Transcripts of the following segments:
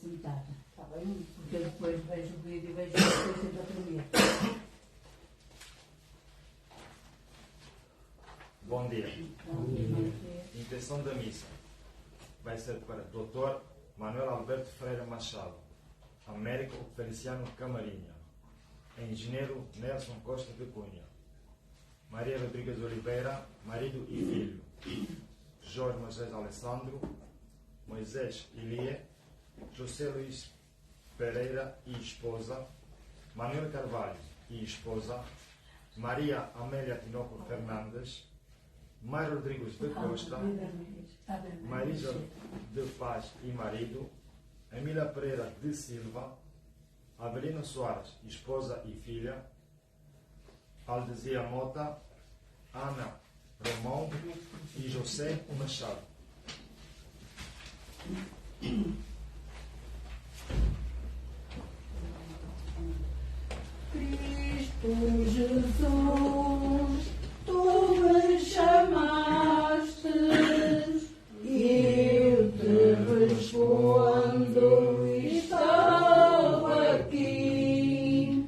sentada. Está bem? Porque eu depois vejo o vídeo e vejo que estou sempre a tremer. Bom dia. Bom dia. Intenção da missa vai ser para Dr. Manuel Alberto Freire Machado, Américo Feliciano Camarinha, Engenheiro Nelson Costa de Cunha, Maria Rodrigues Oliveira, marido e filho, Jorge Moisés Alessandro, Moisés Ilie, José Luís Pereira e esposa, Manuel Carvalho e esposa, Maria Amélia Tinoco Fernandes, Mário Rodrigues de Costa, Marisa de Paz e marido, Emília Pereira de Silva, Avelina Soares, esposa e filha, Aldezia Mota, Ana Romão e José Machado. Cristo Jesus, tu me chamaste e eu te respondo, estou aqui.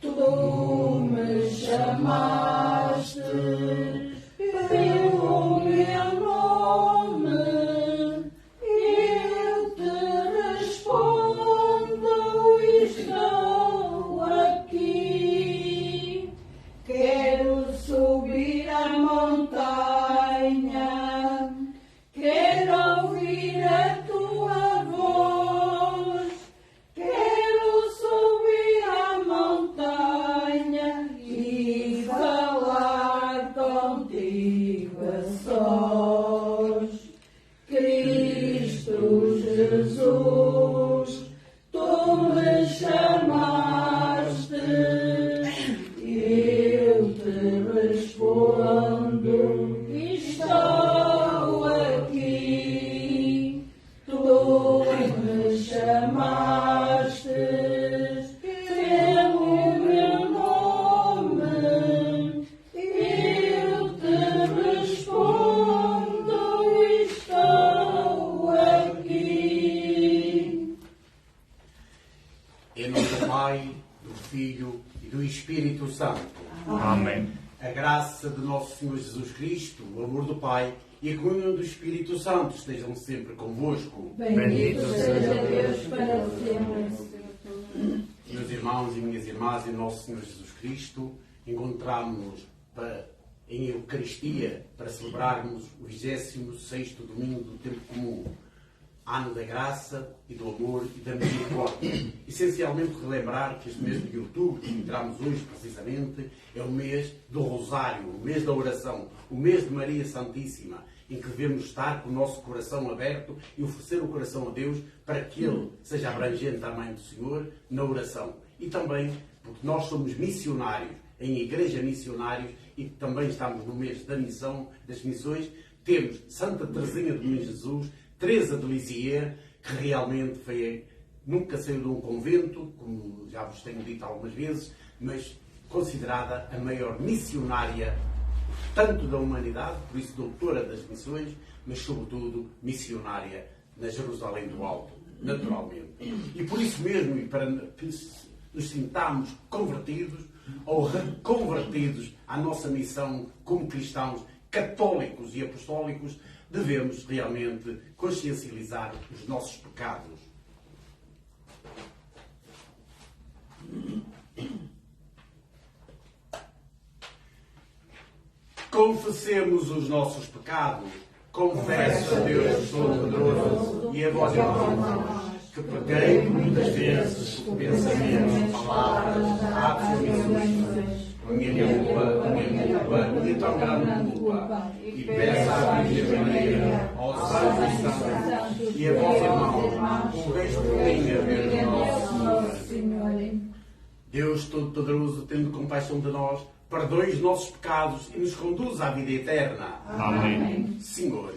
Tu me chamaste pelo meu nome e eu te respondo, estou aqui. Quero subir a montanha, quero ouvir a tua voz, quero subir a montanha e falar contigo a sós. Cristo Jesus, tu me chamaste, eu te respondo, estou aqui. Tu me chamaste pelo meu nome, eu te respondo, estou aqui. Em nome do Pai, do Filho e do Espírito Santo. Amém. A graça de nosso Senhor Jesus Cristo, o amor do Pai e a comunhão do Espírito Santo estejam sempre convosco. Bendito seja Deus para sempre. Meus irmãos e minhas irmãs, em nosso Senhor Jesus Cristo, encontramos-nos em Eucaristia para celebrarmos o 26º domingo do tempo comum, ano da graça e do amor e da misericórdia. Essencialmente relembrar que este mês de outubro, que entramos hoje precisamente, é o mês do Rosário, o mês da oração, o mês de Maria Santíssima, em que devemos estar com o nosso coração aberto e oferecer o coração a Deus para que Ele seja abrangente à Mãe do Senhor na oração. E também porque nós somos missionários, em igreja missionários, e também estamos no mês da missão, das missões, temos Santa Teresinha de Menino Jesus, Teresa de Lisieux, que realmente nunca saiu de um convento, como já vos tenho dito algumas vezes, mas considerada a maior missionária tanto da humanidade, por isso doutora das missões, mas sobretudo missionária na Jerusalém do Alto, naturalmente. E por isso mesmo, e para que nos sintamos convertidos ou reconvertidos à nossa missão como cristãos católicos e apostólicos, devemos realmente consciencializar os nossos pecados. Confessemos os nossos pecados. Confesso a Deus Todo-Poderoso e a vós, irmãos, que pequei muitas vezes por pensamentos, palavras, atos e omissões, a minha culpa, e tão grande culpa, e peço à Virgem Maria, aos santos e santos, e a vós, irmãos, o resto por mim, a ver nosso Senhor. Deus Todo-Poderoso, tendo compaixão de nós, perdoe os nossos pecados e nos conduz à vida eterna. Amém. Senhor,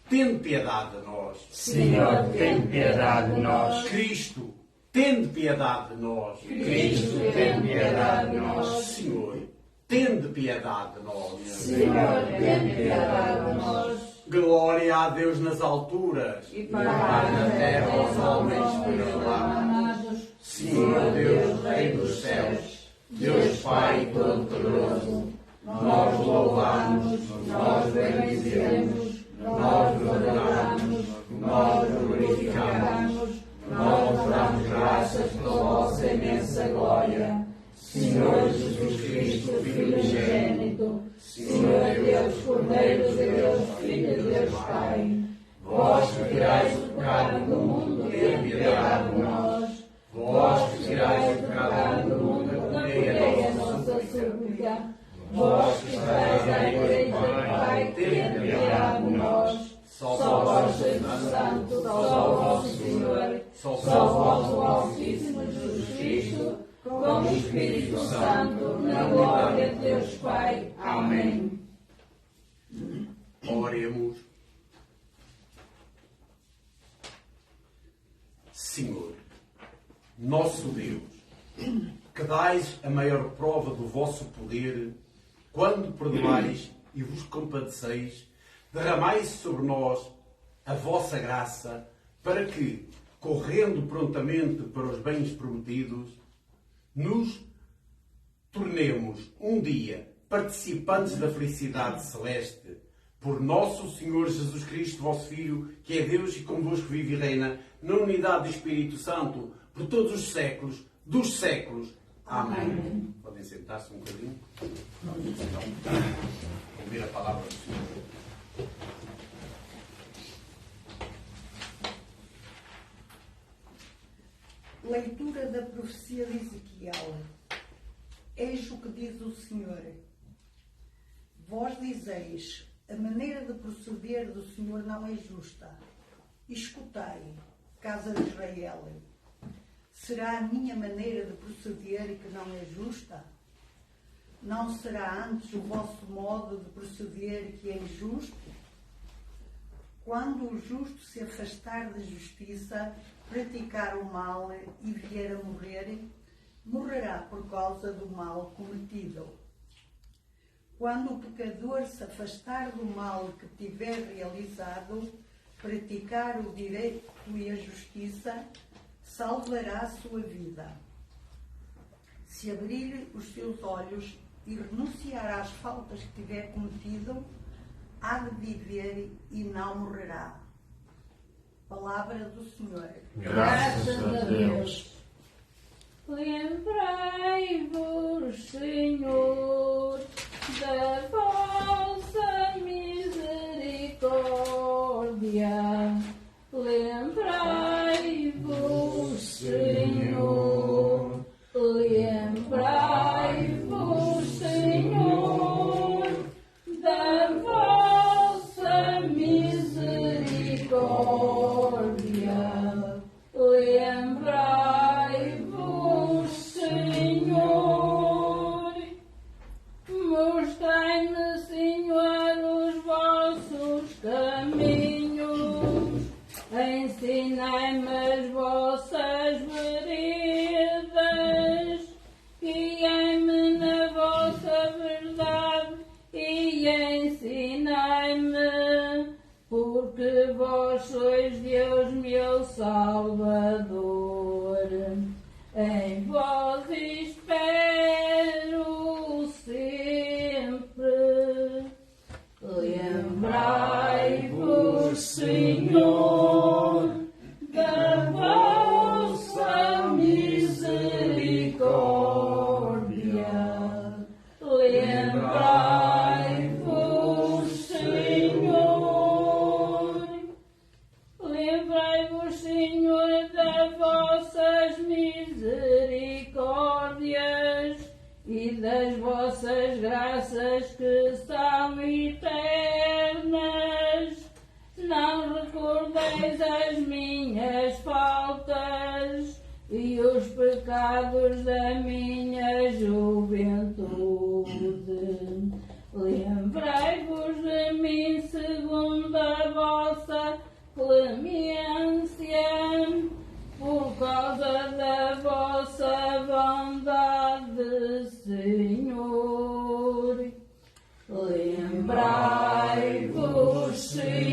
tende piedade de nós. Senhor, tem piedade de nós. Cristo, tende piedade de nós. Cristo, tem piedade de nós. Senhor, tende piedade de nós. Senhor, tem piedade de nós. Glória a Deus nas alturas E para na terra os homens perdoados. Senhor Deus, Rei dos céus, Deus Pai Todo-Poderoso, nós louvamos, nós bendizemos, nós adoramos, nós glorificamos, nós damos graças pela vossa imensa glória. Senhor Jesus Cristo, Filho unigênito, Senhor Deus, Cordeiro de Deus, Filho de Deus Pai, vós que tirais o pecado do mundo, tenha piedade de nós. Vós que tirais o pecado do mundo, acolhei a nossa súplica. Vós que estáis à direita do Pai, tenha piedade de nós. Só vós sois santo, só vós, Senhor, só vós, o Altíssimo Jesus Cristo, com o Espírito Santo, na glória de Deus Pai. Amém. Oremos. Senhor, nosso Deus, que dais a maior prova do vosso poder, quando perdoais e vos compadeceis, derramais sobre nós a vossa graça, para que, correndo prontamente para os bens prometidos, nos tornemos um dia participantes da felicidade celeste, por nosso Senhor Jesus Cristo, vosso Filho, que é Deus e convosco vive e reina, na unidade do Espírito Santo, por todos os séculos dos séculos. Amém. Podem sentar-se um bocadinho. Então, ouvir a palavra do Senhor. Leitura da profecia de Ezequiel. Eis o que diz o Senhor. Vós dizeis, a maneira de proceder do Senhor não é justa. Escutai, casa de Israel. Será a minha maneira de proceder que não é justa? Não será antes o vosso modo de proceder que é injusto? Quando o justo se afastar da justiça, praticar o mal e vier a morrer, morrerá por causa do mal cometido. Quando o pecador se afastar do mal que tiver realizado, praticar o direito e a justiça, salvará a sua vida. Se abrir os seus olhos e renunciar às faltas que tiver cometido, há de viver e não morrerá. Palavra do Senhor. Graças a Deus. Lembrai-vos, Senhor, da vossa misericórdia. Lembrai-vos, Senhor. Lembrai-vos, Senhor, da vossa misericórdia. Lembrai-vos, Senhor. Mostrai-me, Senhor, os vossos caminhos. Ensinai-me as vossas veredas. Guiai-me na vossa verdade e ensinai-me, porque vós sois Deus, meu Salvador. Em vós espero sempre. Lembrai-vos, Senhor, da vossa misericórdia. Lembrai-vos, Senhor. Lembrai-vos, Senhor, das vossas misericórdias e das vossas graças que são eternas. Não recordeis as minhas faltas e os pecados da minha juventude. Lembrai-vos de mim segundo a vossa clemência, por causa da vossa bondade, Senhor. Lembrai-vos, Senhor.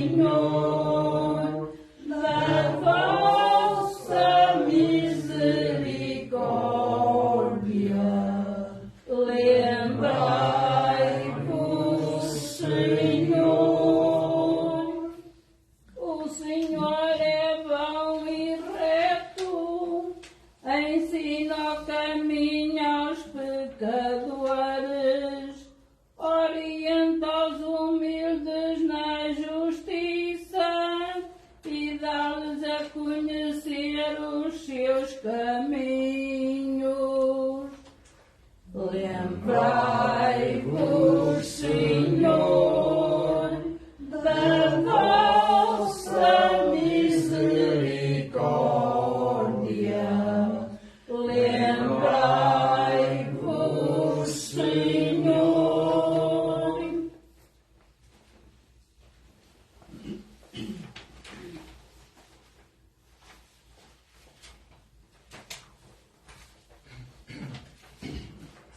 caminhos. Lembrai-vos, Senhor, da vossa misericórdia. Lembrai-vos, Senhor.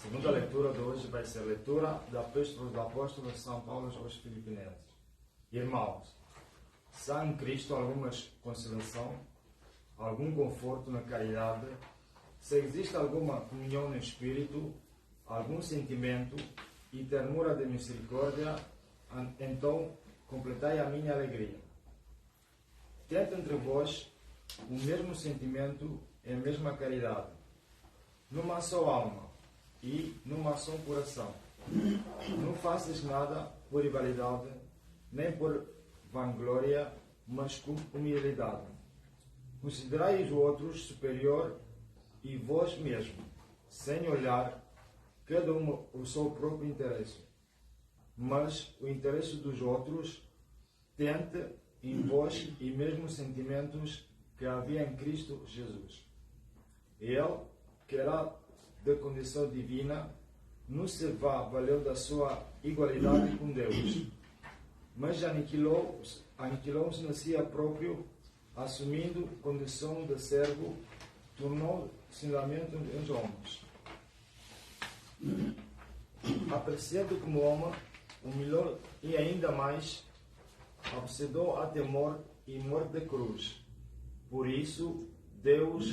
A segunda leitura de hoje vai ser a leitura da Epístola do Apóstolo São Paulo aos Filipenses. Irmãos, se há em Cristo alguma consolação, algum conforto na caridade, se existe alguma comunhão no Espírito, algum sentimento e ternura de misericórdia, então completai a minha alegria. Tende entre vós o mesmo sentimento e a mesma caridade, numa só alma e numa só coração. Não faças nada por rivalidade, nem por vanglória, mas com humildade. Considerai os outros superior e vós mesmo, sem olhar cada um o seu próprio interesse, mas o interesse dos outros. Tente em vós e mesmos sentimentos que havia em Cristo Jesus. Ele, que era de condição divina, não se valeu da sua igualdade com Deus, mas aniquilou-se a si próprio, assumindo condição de servo, tornou-se lamento entre homens. Apreciado como homem, humilhou e ainda mais obsedou a temor e morte de cruz. Por isso, Deus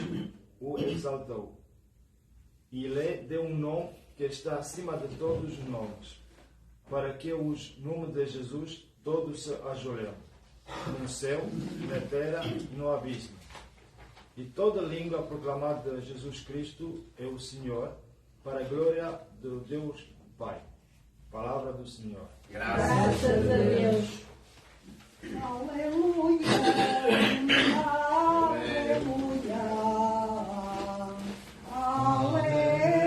o exaltou e lhe deu um nome que está acima de todos os nomes, para que os nomes de Jesus todos se ajoelhem, no céu, na terra e no abismo. E toda língua proclamar de Jesus Cristo é o Senhor, para a glória do Deus Pai. Palavra do Senhor. Graças a Deus. Aleluia, aleluia, aleluia,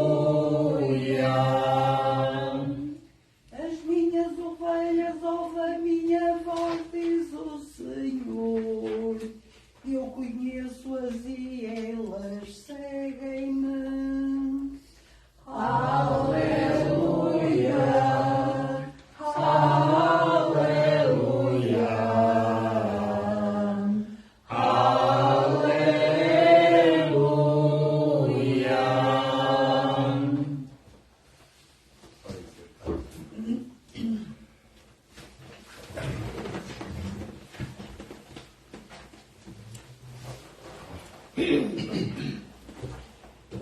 Aleluia. As minhas ovelhas ouvem a minha voz, diz o Senhor. Eu conheço-as e elas seguem-me. Aleluia, aleluia, aleluia.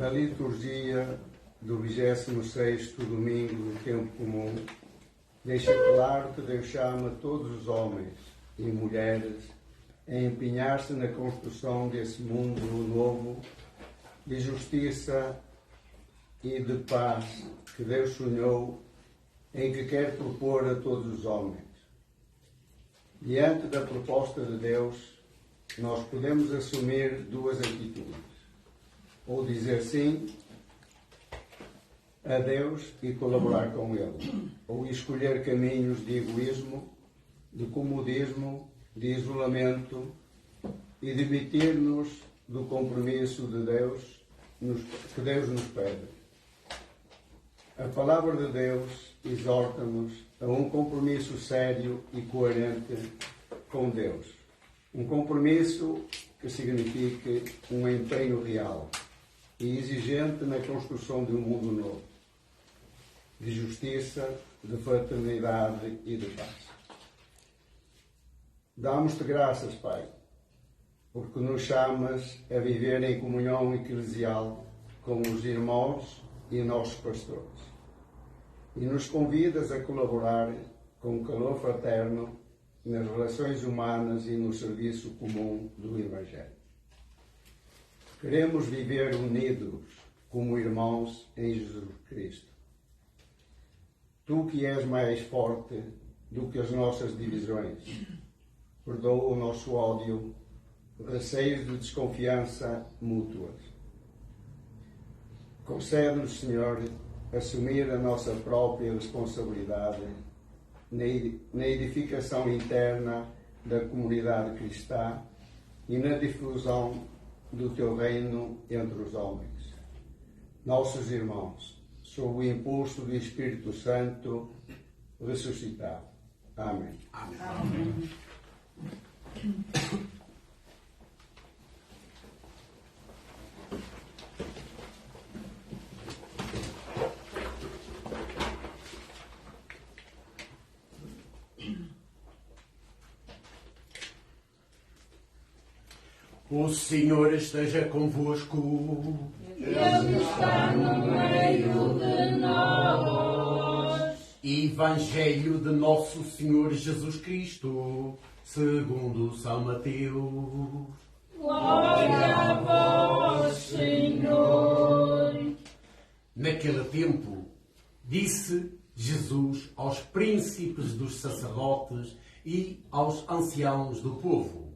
A liturgia do 26º domingo do tempo comum deixa claro que Deus chama todos os homens e mulheres a empenhar-se na construção desse mundo novo de justiça e de paz que Deus sonhou, em que quer propor a todos os homens. Diante da proposta de Deus, nós podemos assumir duas atitudes: ou dizer sim a Deus e colaborar com Ele, ou escolher caminhos de egoísmo, de comodismo, de isolamento e de demitir-nos do compromisso de Deus, que Deus nos pede. A palavra de Deus exorta-nos a um compromisso sério e coerente com Deus. Um compromisso que signifique um empenho real e exigente na construção de um mundo novo, de justiça, de fraternidade e de paz. Damos-te graças, Pai, porque nos chamas a viver em comunhão eclesial com os irmãos e nossos pastores, e nos convidas a colaborar com calor fraterno nas relações humanas e no serviço comum do Evangelho. Queremos viver unidos como irmãos em Jesus Cristo. Tu que és mais forte do que as nossas divisões, perdoa o nosso ódio, receios de desconfiança mútuas. Concede-nos, Senhor, assumir a nossa própria responsabilidade na edificação interna da comunidade cristã e na difusão do Teu reino entre os homens. Nossos irmãos, sob o impulso do Espírito Santo, ressuscitado. Amém. Amém. Amém. O Senhor esteja convosco. Ele está no meio de nós. Evangelho de Nosso Senhor Jesus Cristo, segundo São Mateus. Glória a vós, Senhor. Naquele tempo, disse Jesus aos príncipes dos sacerdotes e aos anciãos do povo: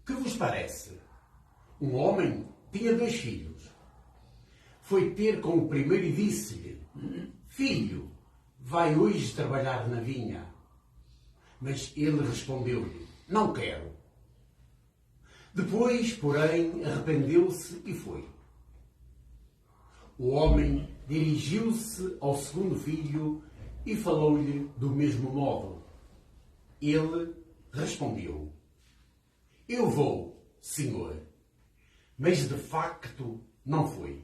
que vos parece? Um homem tinha 2 filhos. Foi ter com o primeiro e disse-lhe: filho, vai hoje trabalhar na vinha. Mas ele respondeu-lhe: não quero. Depois, porém, arrependeu-se e foi. O homem dirigiu-se ao segundo filho e falou-lhe do mesmo modo. Ele respondeu: eu vou, Senhor. Mas de facto não foi.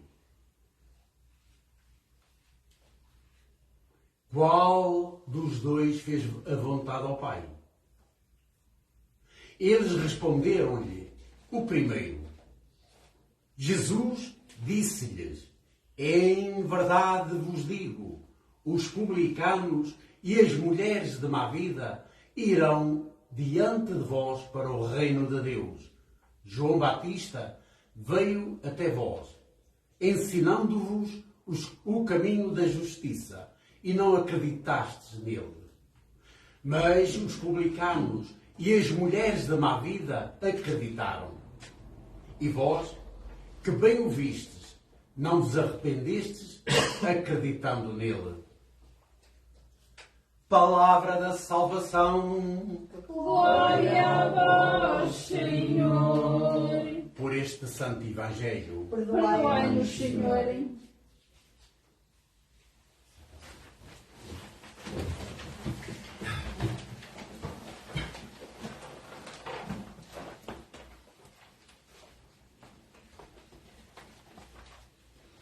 Qual dos 2 fez a vontade ao Pai? Eles responderam-lhe: o primeiro. Jesus disse-lhes: em verdade vos digo, os publicanos e as mulheres de má vida irão diante de vós para o reino de Deus. João Batista veio até vós, ensinando-vos o caminho da justiça, e não acreditastes nele. Mas os publicanos e as mulheres da má vida acreditaram. E vós, que bem o vistes, não vos arrependestes acreditando nele. Palavra da salvação. Glória a vós, Senhor. Por este santo Evangelho, Perdoai-nos, Senhor.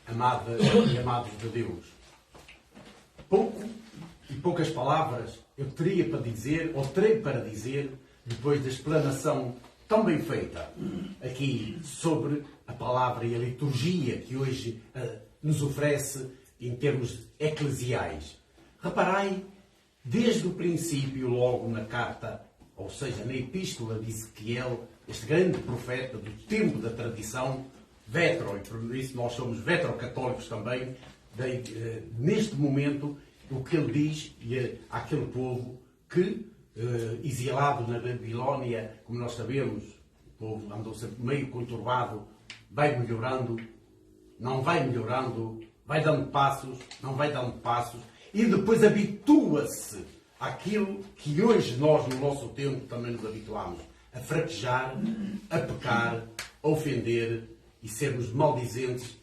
Amadas e amados de Deus, poucas palavras eu teria para dizer, ou terei para dizer, depois da explanação tão bem feita aqui sobre a palavra e a liturgia que hoje nos oferece em termos eclesiais. Reparai, desde o princípio, logo na carta, ou seja, na epístola de Ezequiel, este grande profeta do tempo da tradição, vetro, e por isso nós somos vetrocatólicos também, neste momento, o que ele diz àquele povo que, exilado na Babilónia, como nós sabemos, o povo andou sempre meio conturbado, vai melhorando, não vai melhorando, vai dando passos, não vai dando passos, e depois habitua-se àquilo que hoje nós, no nosso tempo, também nos habituamos, a fraquejar, a pecar, a ofender e sermos maldizentes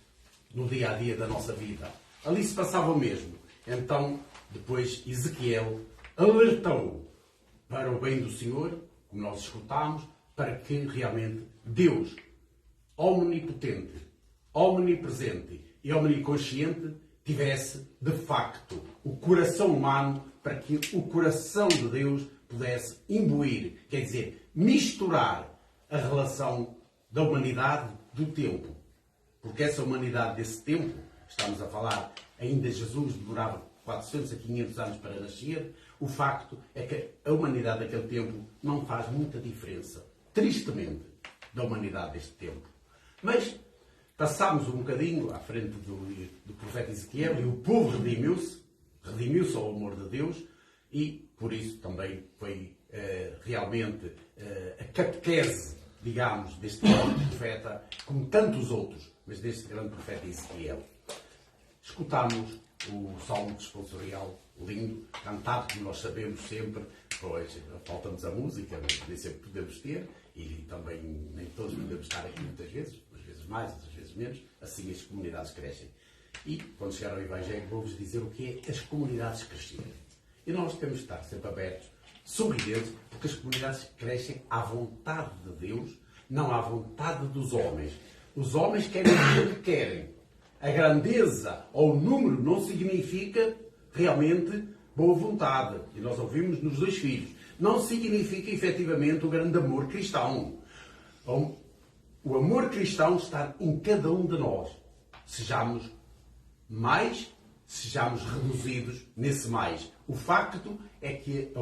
no dia-a-dia da nossa vida. Ali se passava o mesmo. Então, depois, Ezequiel alertou para o bem do Senhor, como nós escutámos, para que realmente Deus, omnipotente, omnipresente e omniconsciente, tivesse, de facto, o coração humano para que o coração de Deus pudesse imbuir, quer dizer, misturar a relação da humanidade do tempo. Porque essa humanidade desse tempo, estamos a falar, ainda Jesus demorava 400 a 500 anos para nascer, o facto é que a humanidade daquele tempo não faz muita diferença, tristemente, da humanidade deste tempo. Mas passámos um bocadinho à frente do profeta Ezequiel e o povo redimiu-se ao amor de Deus, e por isso também foi realmente a catequese, digamos, deste grande profeta, como tantos outros, mas deste grande profeta Ezequiel. Escutámos o Salmo responsorial lindo, cantado, como nós sabemos sempre, pois falta-nos a música, mas nem sempre podemos ter, e também nem todos podemos estar aqui muitas vezes, às vezes mais, às vezes menos, assim as comunidades crescem. E, quando chegar ao Evangelho, vou-vos dizer o que é as comunidades crescerem. E nós temos de estar sempre abertos, sorridentes, porque as comunidades crescem à vontade de Deus, não à vontade dos homens. Os homens querem o que querem. A grandeza ou o número não significa realmente boa vontade. E nós ouvimos nos 2 filhos. Não significa efetivamente o grande amor cristão. O amor cristão está em cada um de nós. Sejamos mais, sejamos reduzidos nesse mais. O facto é que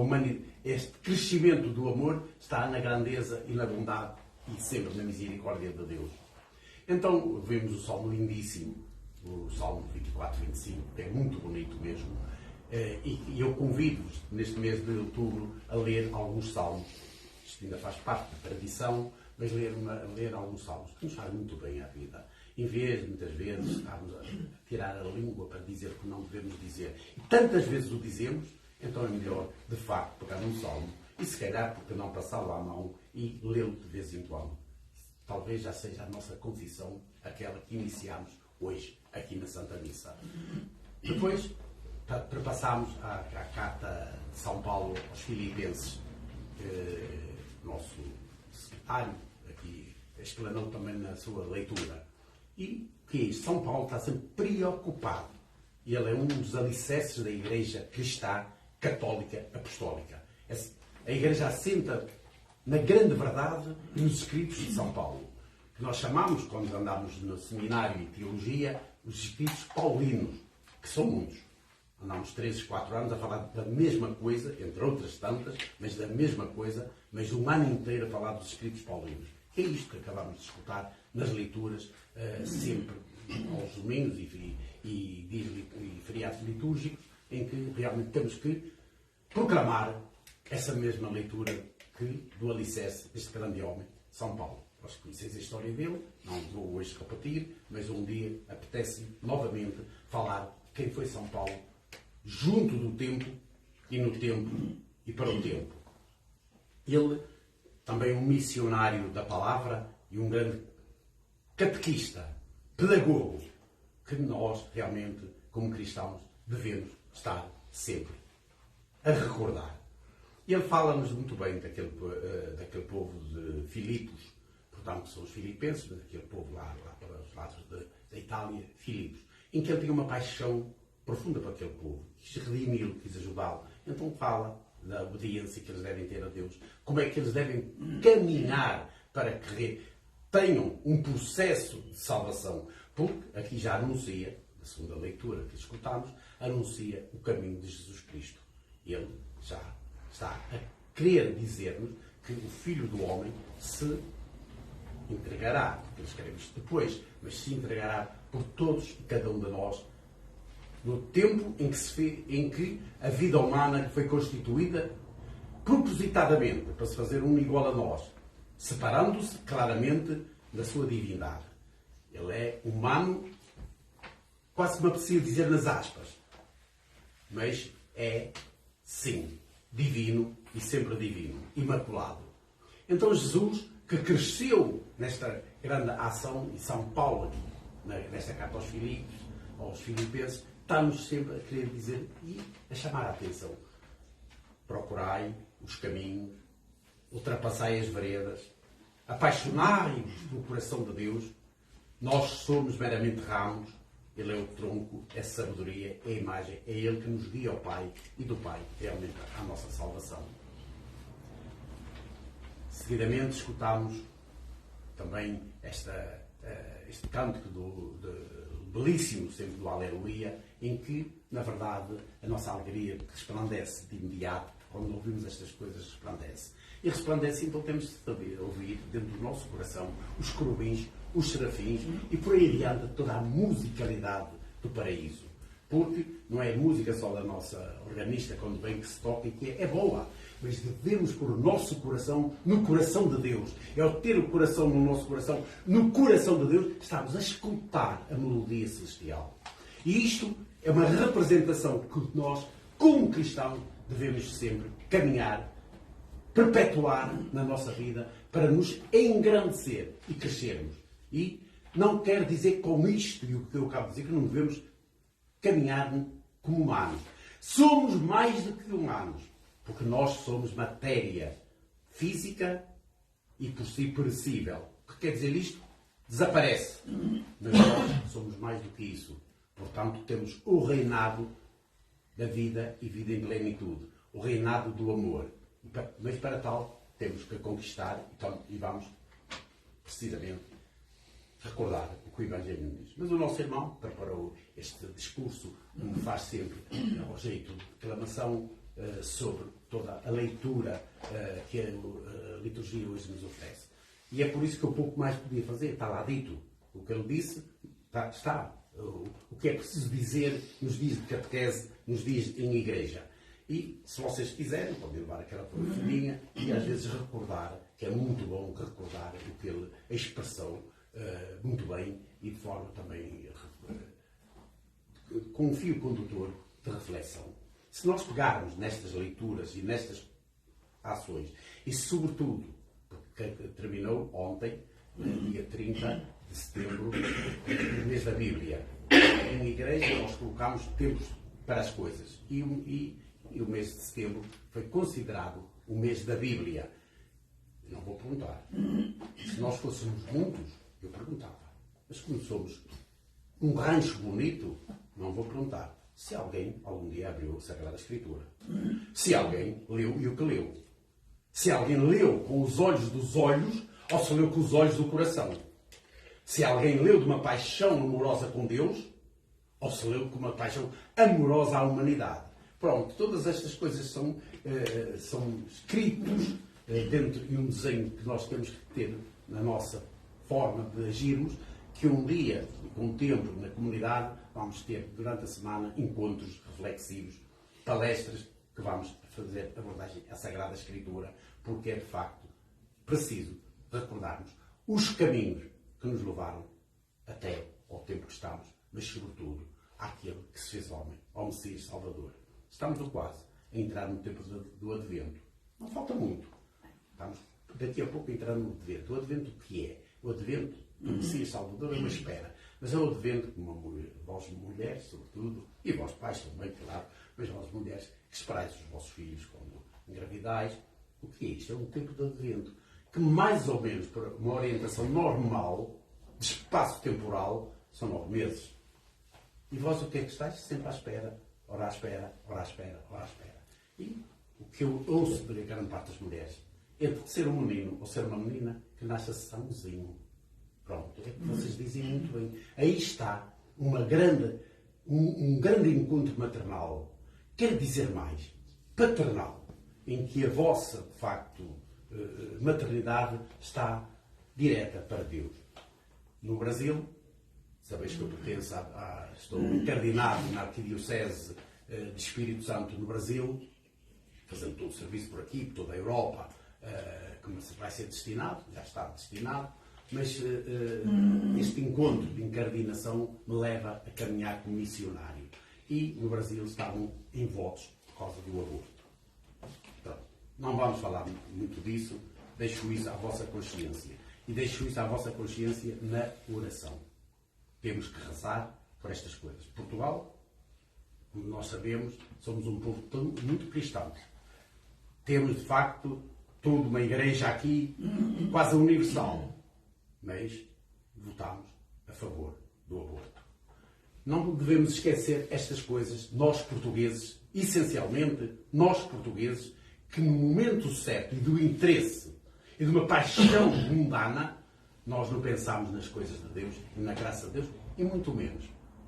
este crescimento do amor está na grandeza e na bondade e sempre na misericórdia de Deus. Então, vemos o Salmo lindíssimo, o Salmo 24, 25, que é muito bonito mesmo. E eu convido-vos, neste mês de outubro, a ler alguns salmos. Isto ainda faz parte da tradição, mas ler alguns salmos, que nos faz muito bem à vida. Em vez de, muitas vezes, estarmos a tirar a língua para dizer o que não devemos dizer. E tantas vezes o dizemos, então é melhor, de facto, pegar um salmo e, se calhar, porque não passá-lo à mão e lê-lo de vez em quando. Talvez já seja a nossa confissão, aquela que iniciamos hoje, aqui na Santa Missa. Depois, passamos à carta de São Paulo aos Filipenses, que o nosso secretário aqui explanou também na sua leitura. E que é isto? São Paulo está sempre preocupado. Ele é um dos alicerces da Igreja cristã, católica, apostólica. A Igreja assenta na grande verdade e nos escritos de São Paulo, que nós chamamos, quando andamos no seminário de teologia, os escritos paulinos, que são muitos. Andámos 3, 4 anos a falar da mesma coisa, entre outras tantas, mas da mesma coisa, mas um ano inteiro a falar dos escritos paulinos. Que é isto que acabamos de escutar nas leituras, sempre aos domingos e feriados litúrgicos, em que realmente temos que proclamar essa mesma leitura do alicerce deste grande homem, São Paulo. Vós conheceis a história dele, não vou hoje repetir, mas um dia apetece novamente falar de quem foi São Paulo, junto do tempo e no tempo e para o tempo. Ele, também um missionário da palavra e um grande catequista, pedagogo, que nós realmente, como cristãos, devemos estar sempre a recordar. Ele fala-nos muito bem daquele povo de Filipos, portanto são os filipenses, mas aquele povo lá para os lados da Itália, Filipos, em que ele tinha uma paixão profunda para aquele povo, quis redimi-lo, quis ajudá-lo. Então fala da obediência que eles devem ter a Deus, como é que eles devem caminhar para que tenham um processo de salvação, porque aqui já anuncia, na segunda leitura que escutámos, anuncia o caminho de Jesus Cristo. Ele já está a querer dizer-nos que o Filho do Homem se entregará, porque ele escreve isto depois, mas se entregará por todos e cada um de nós, no tempo em que a vida humana foi constituída propositadamente para se fazer um igual a nós, separando-se claramente da sua divindade. Ele é humano, quase me apetecia dizer nas aspas, mas é, sim, divino e sempre divino, imaculado. Então Jesus, que cresceu nesta grande ação, e São Paulo aqui, nesta carta aos Filipos, aos Filipenses, está-nos sempre a querer dizer e a chamar a atenção. Procurai os caminhos, ultrapassai as veredas, apaixonai-vos pelo coração de Deus. Nós somos meramente ramos, Ele é o tronco, é a sabedoria, é a imagem, é Ele que nos guia ao Pai e do Pai realmente a nossa salvação. Seguidamente escutamos também este cântico belíssimo sempre do Aleluia, em que, na verdade, a nossa alegria resplandece de imediato quando ouvimos estas coisas, resplandece. E resplandece, então temos de saber ouvir dentro do nosso coração os querubins, os serafins e por aí adiante toda a musicalidade do paraíso. Porque não é música só da nossa organista, quando vem que se toca e que é boa, mas devemos pôr o nosso coração no coração de Deus. É ao ter o coração no nosso coração, no coração de Deus, estamos a escutar a melodia celestial. E isto é uma representação que nós, como cristãos, devemos sempre caminhar, perpetuar na nossa vida para nos engrandecer e crescermos. E não quer dizer com isto, e o que eu acabo de dizer, que não devemos caminhar como humanos. Somos mais do que humanos, porque nós somos matéria física e por si perecível. O que quer dizer isto? Desaparece. Mas nós somos mais do que isso. Portanto, temos o reinado da vida e vida em plenitude. O reinado do amor. Mas para tal, temos que conquistar e vamos, precisamente, recordar o que o Evangelho nos diz. Mas o nosso irmão preparou este discurso, como faz sempre, ao jeito de declamação, sobre toda a leitura que a liturgia hoje nos oferece. E é por isso que eu pouco mais podia fazer. Está lá dito. O que ele disse, está. O que é preciso dizer nos dias de catequese, nos dias em igreja. E, se vocês quiserem, podem levar aquela folhinha e às vezes recordar, que é muito bom recordar o que ele expressou muito bem e de forma também com um fio condutor de reflexão. Se nós pegarmos nestas leituras e nestas ações, e sobretudo, porque terminou ontem, dia 30 de setembro, o mês da Bíblia. Em igreja nós colocamos tempos para as coisas. E o mês de setembro foi considerado o mês da Bíblia. Não vou perguntar. Se nós fôssemos muitos, eu perguntava. Mas como somos um rancho bonito, não vou perguntar. Se alguém algum dia abriu a Sagrada Escritura. Se alguém leu e o que leu. Se alguém leu com os olhos dos olhos ou se leu com os olhos do coração. Se alguém leu de uma paixão amorosa com Deus ou se leu com uma paixão amorosa à humanidade. Pronto, todas estas coisas são escritos dentro de um desenho que nós temos que ter na nossa forma de agirmos, que um dia, com o tempo, na comunidade, vamos ter durante a semana encontros reflexivos, palestras, que vamos fazer abordagem à Sagrada Escritura, porque é de facto preciso recordarmos os caminhos que nos levaram até ao tempo que estamos, mas sobretudo àquele que se fez homem, ao Messias Salvador. Estamos quase a entrar no tempo do Advento. Não falta muito. Estamos daqui a pouco a entrar no Advento. O Advento o que é? O Advento do Messias Salvador é uma espera. Mas é o Advento que vós mulheres, sobretudo, e vós pais também, claro, mas vós mulheres, que esperais os vossos filhos quando engravidais. O que é isto? É um tempo de Advento que, mais ou menos, por uma orientação normal, de espaço temporal, são 9 meses. E vós o que é que estáis? Sempre à espera. Ora à espera, ora à espera, ora à espera. E o que eu ouço de grande parte das mulheres, entre ser um menino ou ser uma menina, que nasce sãozinho. Pronto, é que vocês dizem muito bem. Aí está um grande encontro maternal. Quer dizer mais, paternal, em que a vossa, de facto, maternidade está direta para Deus. No Brasil, sabeis que eu pertenço estou encardinado na Arquidiocese de Espírito Santo no Brasil, fazendo todo o serviço por aqui, por toda a Europa, que vai ser destinado, já está destinado, mas este encontro de encardinação me leva a caminhar como missionário. E no Brasil estavam em votos por causa do aborto. Então, não vamos falar muito disso, deixo isso à vossa consciência. E deixo isso à vossa consciência na oração. Temos que rezar por estas coisas. Portugal, como nós sabemos, somos um povo muito cristão. Temos, de facto, toda uma igreja aqui quase universal. Mas votamos a favor do aborto. Não devemos esquecer estas coisas, nós portugueses, essencialmente, nós portugueses, que no momento certo e do interesse e de uma paixão mundana, nós não pensamos nas coisas de Deus e na graça de Deus, e muito menos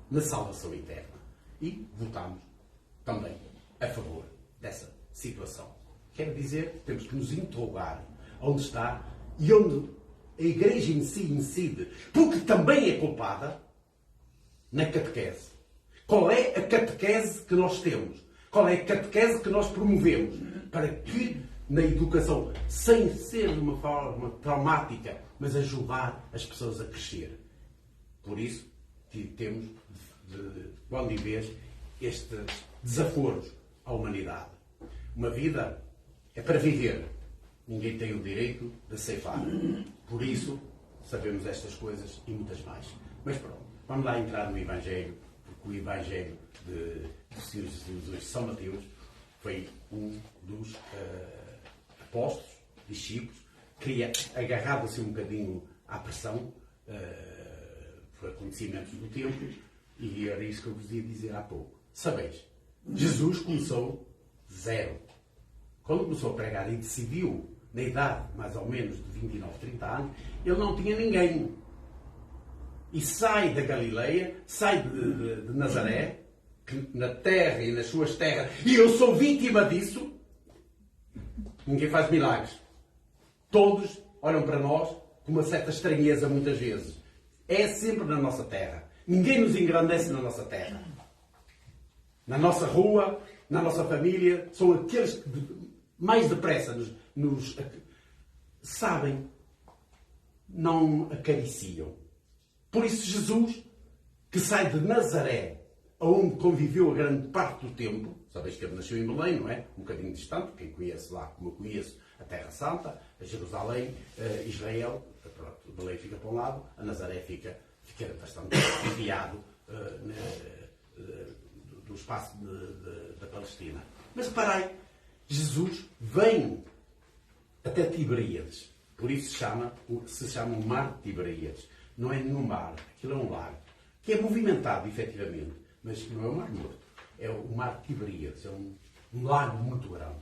na salvação eterna. E votamos também a favor dessa situação. Quer dizer que temos que nos interrogar onde está e onde a Igreja em si incide, porque também é culpada na catequese. Qual é a catequese que nós temos? Qual é a catequese que nós promovemos? Para que na educação, sem ser de uma forma traumática, mas ajudar as pessoas a crescer. Por isso, temos, de quando em vez, estes desaforos à humanidade. Uma vida é para viver. Ninguém tem o direito de ceifar. Por isso, sabemos estas coisas e muitas mais. Mas pronto, vamos lá entrar no Evangelho, porque o Evangelho do Senhor Jesus hoje, São Mateus, foi um dos apóstolos, discípulos, que agarrava assim um bocadinho à pressão por acontecimentos do tempo, e era isso que eu vos ia dizer há pouco. Sabeis, Jesus começou zero. Quando começou a pregar e decidiu, na idade mais ou menos de 29, 30 anos, ele não tinha ninguém. E sai da Galileia, sai de Nazaré, que na terra e nas suas terras, e eu sou vítima disso, ninguém faz milagres. Todos olham para nós com uma certa estranheza muitas vezes. É sempre na nossa terra. Ninguém nos engrandece na nossa terra. Na nossa rua, na nossa família, são aqueles que mais depressa nos sabem, não acariciam. Por isso Jesus, que sai de Nazaré, onde conviveu a grande parte do tempo, sabeis que ele nasceu em Belém, não é? Um bocadinho distante, quem conhece lá, como eu conheço, a Terra Santa, a Jerusalém, Israel, pronto, Belém fica para um lado, a Nazaré fica bastante desviado do espaço da Palestina. Mas reparai, Jesus vem até Tiberíades, por isso se chama o Mar de Tiberíades. Não é nenhum mar, aquilo é um lago, que é movimentado, efetivamente, mas não é um mar morto. É o Mar de Tiberíades, é um lago muito grande,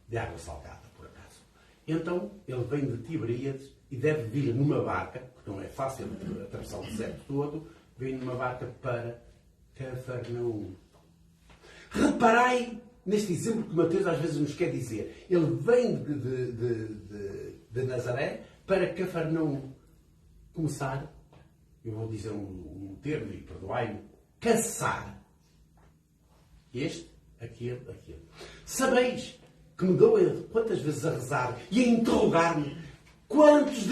de água salgada, por acaso. Então, ele vem de Tiberíades e deve vir numa barca, porque não é fácil atravessar o deserto todo, vem numa barca para Cafarnaum. Reparai neste exemplo que Mateus às vezes nos quer dizer. Ele vem de Nazaré para Cafarnaum. Começar, eu vou dizer um termo e perdoai-me, caçar. Este, aquele. Sabeis que me dou quantas vezes a rezar e a interrogar-me quantos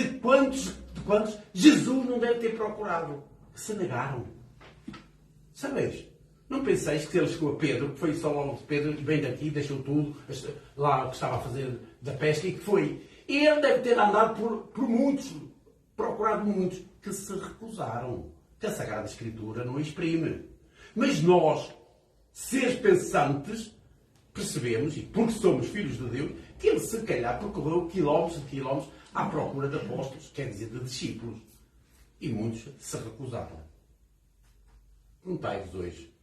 Jesus não deve ter procurado, que se negaram. Sabeis? Não penseis que ele chegou a Pedro, que foi só logo de Pedro, e vem daqui, deixou tudo, lá o que estava a fazer da pesca, e que foi. E ele deve ter andado por muitos, procurado muitos, que se recusaram. Que a Sagrada Escritura não exprime. Mas nós, seres pensantes, percebemos, e porque somos filhos de Deus, que ele se calhar percorreu quilómetros e quilómetros à procura de apóstolos, quer dizer, de discípulos. E muitos se recusaram. Perguntai-vos hoje,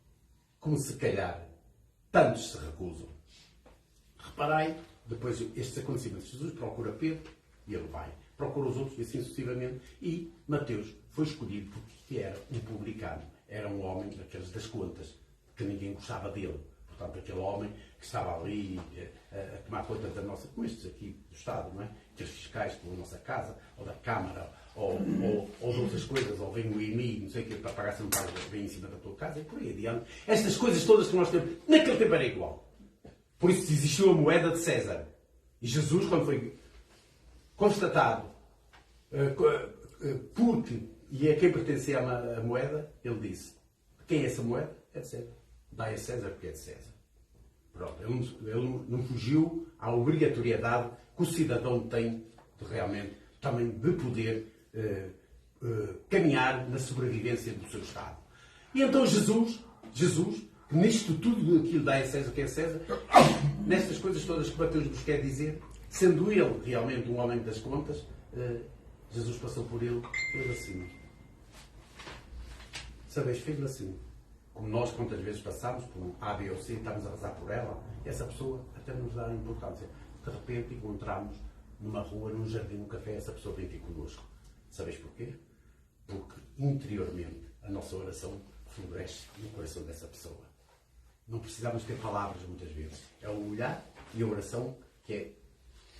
como se calhar tantos se recusam. Reparai, depois estes acontecimentos, Jesus procura Pedro e ele vai. Procura os outros e assim sucessivamente. E Mateus foi escolhido porque era um publicano. Era um homem daqueles das contas, que ninguém gostava dele. Portanto, aquele homem que estava ali a tomar conta da nossa, como estes aqui do Estado, não é? Aqueles fiscais da nossa casa, ou da Câmara, ou de outras coisas, ou vem o IMI, não sei o que, para pagar se não pagas, vem em cima da tua casa, e por aí adiante. Estas coisas todas que nós temos, naquele tempo era igual. Por isso existiu a moeda de César. E Jesus, quando foi constatado porque e a quem pertencia a moeda, ele disse: quem é essa moeda? É de César. Dai a César porque é de César. Pronto, ele não fugiu à obrigatoriedade que o cidadão tem de realmente também de poder caminhar na sobrevivência do seu Estado. E então Jesus, nisto tudo aquilo dá a César que é César, nestas coisas todas que Mateus nos quer dizer, sendo ele realmente um homem das contas, Jesus passou por ele, fez assim. Sabeis, fez assim. Como nós quantas vezes passamos por um A, B ou C, estamos a rezar por ela, e essa pessoa até nos dá importância. De repente encontramos numa rua, num jardim, num café, essa pessoa vem ter connosco. Sabeis porquê? Porque interiormente a nossa oração floresce no coração dessa pessoa. Não precisamos ter palavras muitas vezes. É o olhar e a oração que é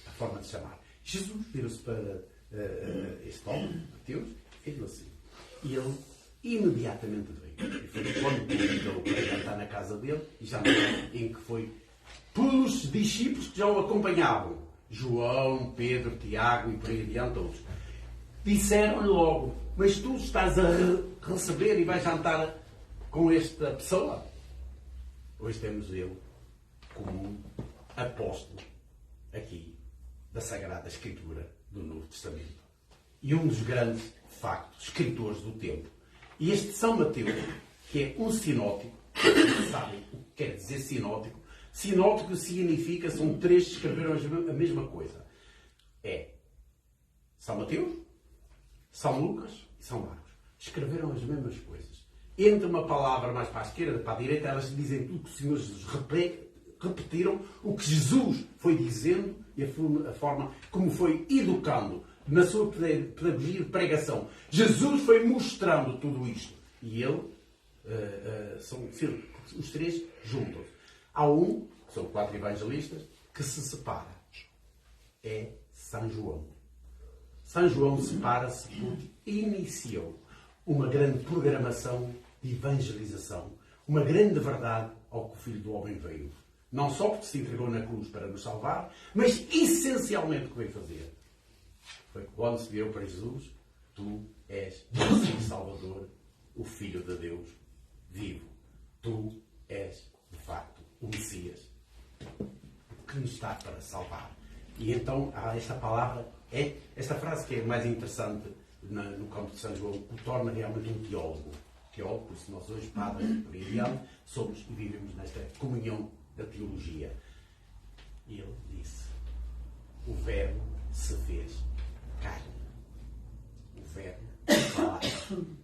a forma de chamar. Jesus virou-se para este homem, Mateus, e fez assim. E ele imediatamente veio. E foi quando convidou para cantar na casa dele, e já em que foi pelos discípulos que já o acompanhavam. João, Pedro, Tiago e por aí adiante todos. Disseram-lhe logo, mas tu estás a receber e vais jantar com esta pessoa? Hoje temos ele como um apóstolo aqui da Sagrada Escritura do Novo Testamento. E um dos grandes factos, escritores do tempo. E este São Mateus, que é um sinótico, vocês sabem o que quer dizer sinótico? Sinótico significa, são três que escreveram a mesma coisa. É São Mateus, São Lucas e São Marcos. Escreveram as mesmas coisas. Entre uma palavra mais para a esquerda e para a direita, elas dizem tudo que o Senhor Jesus repetiram, o que Jesus foi dizendo e a forma como foi educando na sua pedagogia de pregação. Jesus foi mostrando tudo isto. E ele, os três juntos. Há um, que são 4 evangelistas, que se separa. É São João. São João separa-se porque iniciou uma grande programação de evangelização, uma grande verdade ao que o Filho do Homem veio. Não só porque se entregou na cruz para nos salvar, mas essencialmente o que veio fazer. Foi quando se virou para Jesus, tu és o Salvador, o Filho de Deus vivo. Tu és, de facto, o Messias que nos está para salvar. E então há esta palavra, esta frase que é mais interessante no campo de São João, que o torna realmente um teólogo. Teólogo, por isso nós hoje, padres, por aí adiante, somos e vivemos nesta comunhão da teologia. E ele disse, o Verbo se fez carne. O Verbo,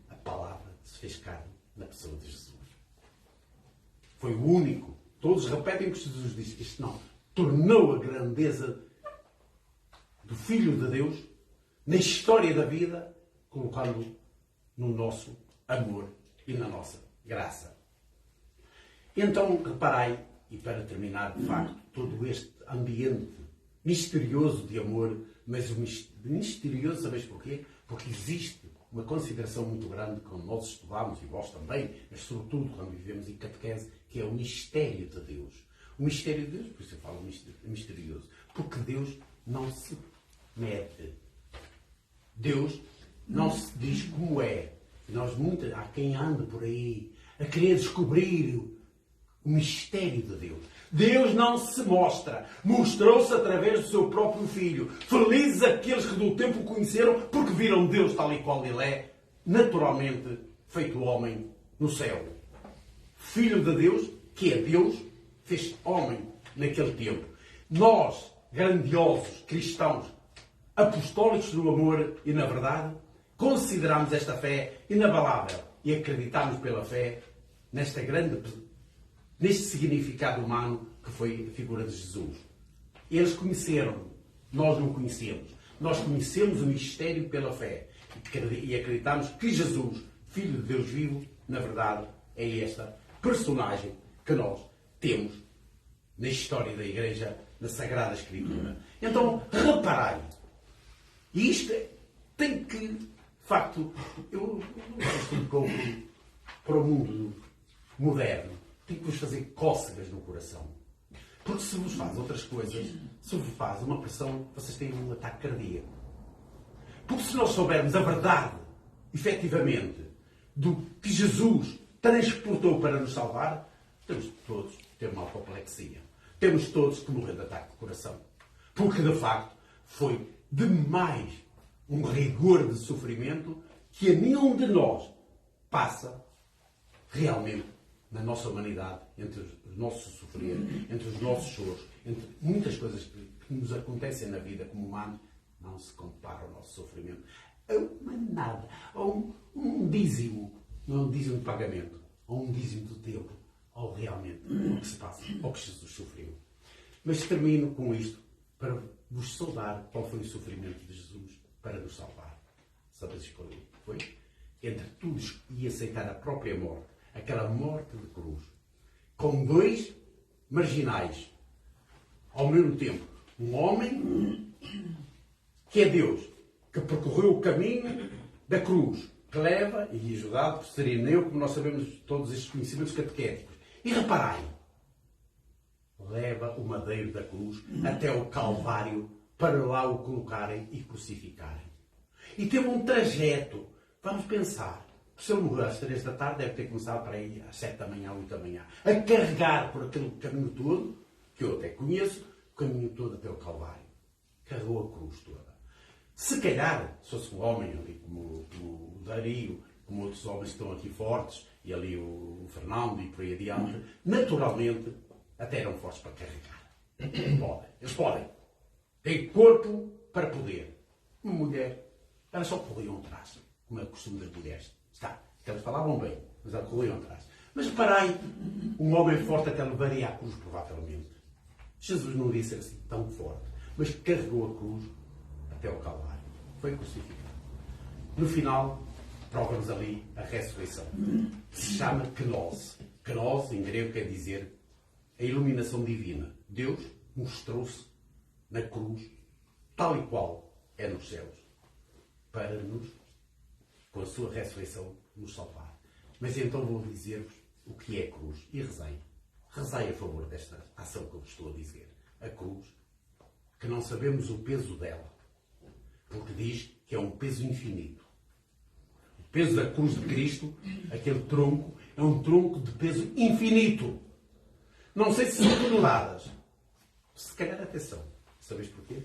a palavra se fez carne na pessoa de Jesus. Foi o único. Todos repetem o que Jesus disse. Isto não. Tornou a grandeza do Filho de Deus na história da vida, colocando no nosso amor e na nossa graça. Então, reparai, e para terminar, de facto, todo este ambiente misterioso de amor, mas misterioso, sabes porquê? Porque existe uma consideração muito grande, como nós estudamos, e vós também, mas sobretudo quando vivemos em catequese, que é o mistério de Deus. O mistério de Deus, por isso eu falo misterioso, porque Deus não se mede. Deus não se diz como é. Há quem ande por aí a querer descobrir o mistério de Deus. Deus não se mostra. Mostrou-se através do seu próprio Filho. Felizes aqueles que do tempo o conheceram porque viram Deus tal e qual Ele é, naturalmente feito homem no céu. Filho de Deus, que é Deus, fez homem naquele tempo. Nós, grandiosos cristãos, apostólicos do amor e na verdade, consideramos esta fé inabalável e acreditamos pela fé neste significado humano que foi a figura de Jesus. Eles conheceram, nós não conhecemos. Nós conhecemos o mistério pela fé e acreditamos que Jesus, Filho de Deus vivo, na verdade, é esta personagem que nós temos na história da Igreja, na Sagrada Escritura. Então, reparai, e isto tem que, de facto, eu não pouco para o mundo moderno, tem que vos fazer cócegas no coração. Porque se vos faz outras coisas, se vos faz uma pressão, vocês têm um ataque cardíaco. Porque se nós soubermos a verdade, efetivamente, do que Jesus transportou para nos salvar, temos todos que ter uma apoplexia. Temos todos que morrer de ataque de coração. Porque, de facto, foi demais um rigor de sofrimento que a nenhum de nós passa realmente na nossa humanidade, entre os nossos sofrer, entre os nossos choros, entre muitas coisas que nos acontecem na vida como humanos, não se compara ao nosso sofrimento a uma nada, a um dízimo, não é um dízimo de pagamento, a um dízimo do tempo, ao realmente o que se passa, ao que Jesus sofreu. Mas termino com isto para vos saudar qual foi o sofrimento de Jesus para nos salvar. Sabes qual foi? Entre tudo e aceitar a própria morte, aquela morte de cruz, com dois marginais. Ao mesmo tempo, um homem que é Deus, que percorreu o caminho da cruz, que leva, e ajudado por Sirineu, como nós sabemos todos estes conhecimentos catequéticos. E reparai, leva o madeiro da cruz até o Calvário para lá o colocarem e crucificarem. E teve um trajeto. Vamos pensar. Se ele morreu às 3 da tarde, deve ter começado para aí às 7 da manhã, 8 da manhã, a carregar por aquele caminho todo, que eu até conheço, o caminho todo até o Calvário. Carregou a cruz toda. Se calhar, se fosse um homem ali como o Dario, como outros homens que estão aqui fortes, e ali o Fernando e por aí adiante, naturalmente até eram fortes para carregar. Eles podem. Têm corpo para poder. Uma mulher, elas só corriam atrás, como é o costume das mulheres. Está, elas falavam bem, mas elas corriam atrás. Mas reparai, um homem forte até levaria a cruz, provavelmente. Jesus não iria ser assim tão forte, mas carregou a cruz até ao Calvário. Foi crucificado. No final, prova-nos ali a ressurreição. Se chama Kenosis. Kenosis, em grego, quer dizer a iluminação divina. Deus mostrou-se na cruz, tal e qual é nos céus, para nos, com a sua ressurreição, nos salvar. Mas então vou dizer-vos o que é a cruz. E rezai. Rezai a favor desta ação que eu vos estou a dizer. A cruz, que não sabemos o peso dela, porque diz que é um peso infinito. O peso da cruz de Cristo, aquele tronco, é um tronco de peso infinito. Não sei se são toneladas. Se calhar até são. Sabeis porquê?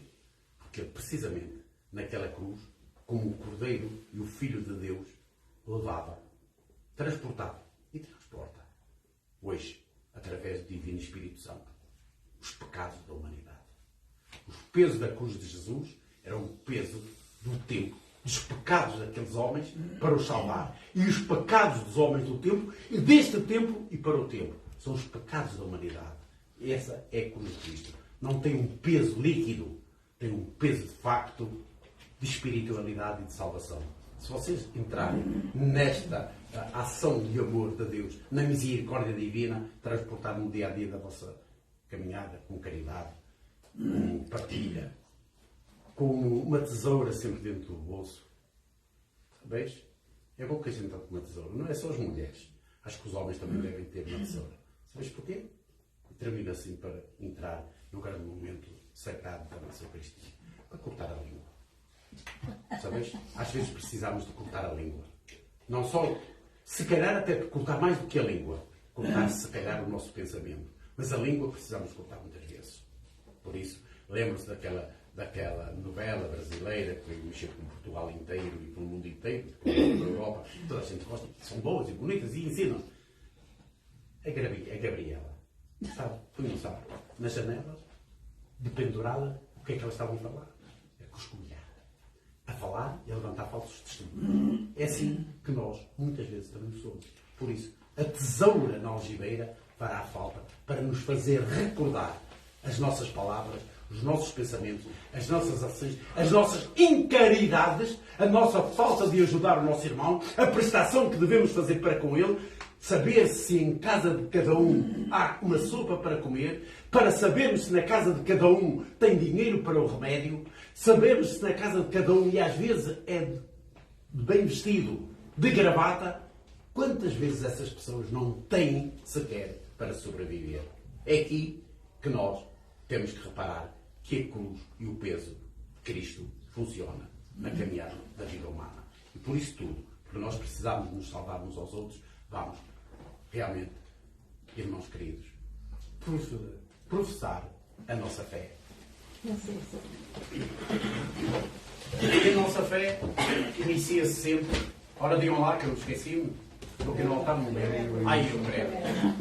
Porque precisamente naquela cruz, como o Cordeiro e o Filho de Deus, levava, transportava e transporta, hoje, através do Divino Espírito Santo, os pecados da humanidade. O peso da cruz de Jesus era o peso do tempo, dos pecados daqueles homens para os salvar. E os pecados dos homens do tempo, e deste tempo e para o tempo. São os pecados da humanidade. Essa é a cruz de Cristo. Não tem um peso líquido, tem um peso de facto de espiritualidade e de salvação. Se vocês entrarem nesta ação de amor de Deus, na misericórdia divina, transportar no dia a dia da vossa caminhada com caridade, com partilha, com uma tesoura sempre dentro do bolso. Sabeis? É bom que a gente tenha uma tesoura. Não é só as mulheres. Acho que os homens também devem ter uma tesoura. Sabeis porquê? E termino assim para entrar num grande momento sagrado da nossa Eucaristia. Para cortar a língua. Sabeis? Às vezes precisamos de cortar a língua. Não só, se calhar até de cortar mais do que a língua. Cortar, se calhar, o nosso pensamento. Mas a língua precisamos cortar muitas vezes. Por isso, lembro-se daquela novela brasileira que veio mexer com Portugal inteiro e com o mundo inteiro, com a Europa. Toda a gente gosta. São boas e bonitas e ensinam. A Gabriela. Sabe? Tu não sabe. Nas janelas, dependurada, o que é que elas estavam a falar? A coscovilhar. A falar e a levantar falsos testemunhos. É assim que nós, muitas vezes, também somos. Por isso, a tesoura na algibeira fará falta para nos fazer recordar as nossas palavras, os nossos pensamentos, as nossas ações, as nossas incaridades, a nossa falta de ajudar o nosso irmão, a prestação que devemos fazer para com ele, saber se em casa de cada um há uma sopa para comer, para sabermos se na casa de cada um tem dinheiro para o remédio, sabermos se na casa de cada um, e às vezes é de bem vestido, de gravata. Quantas vezes essas pessoas não têm sequer para sobreviver? É aqui que nós temos que reparar que a cruz e o peso de Cristo funciona na caminhada da vida humana. E por isso tudo, porque nós precisamos nos salvar uns aos outros, vamos realmente, irmãos queridos, professar a nossa fé. E a nossa fé inicia-se sempre. Ora, digam lá que eu esqueci-me. Porque não está no meu. Ai, eu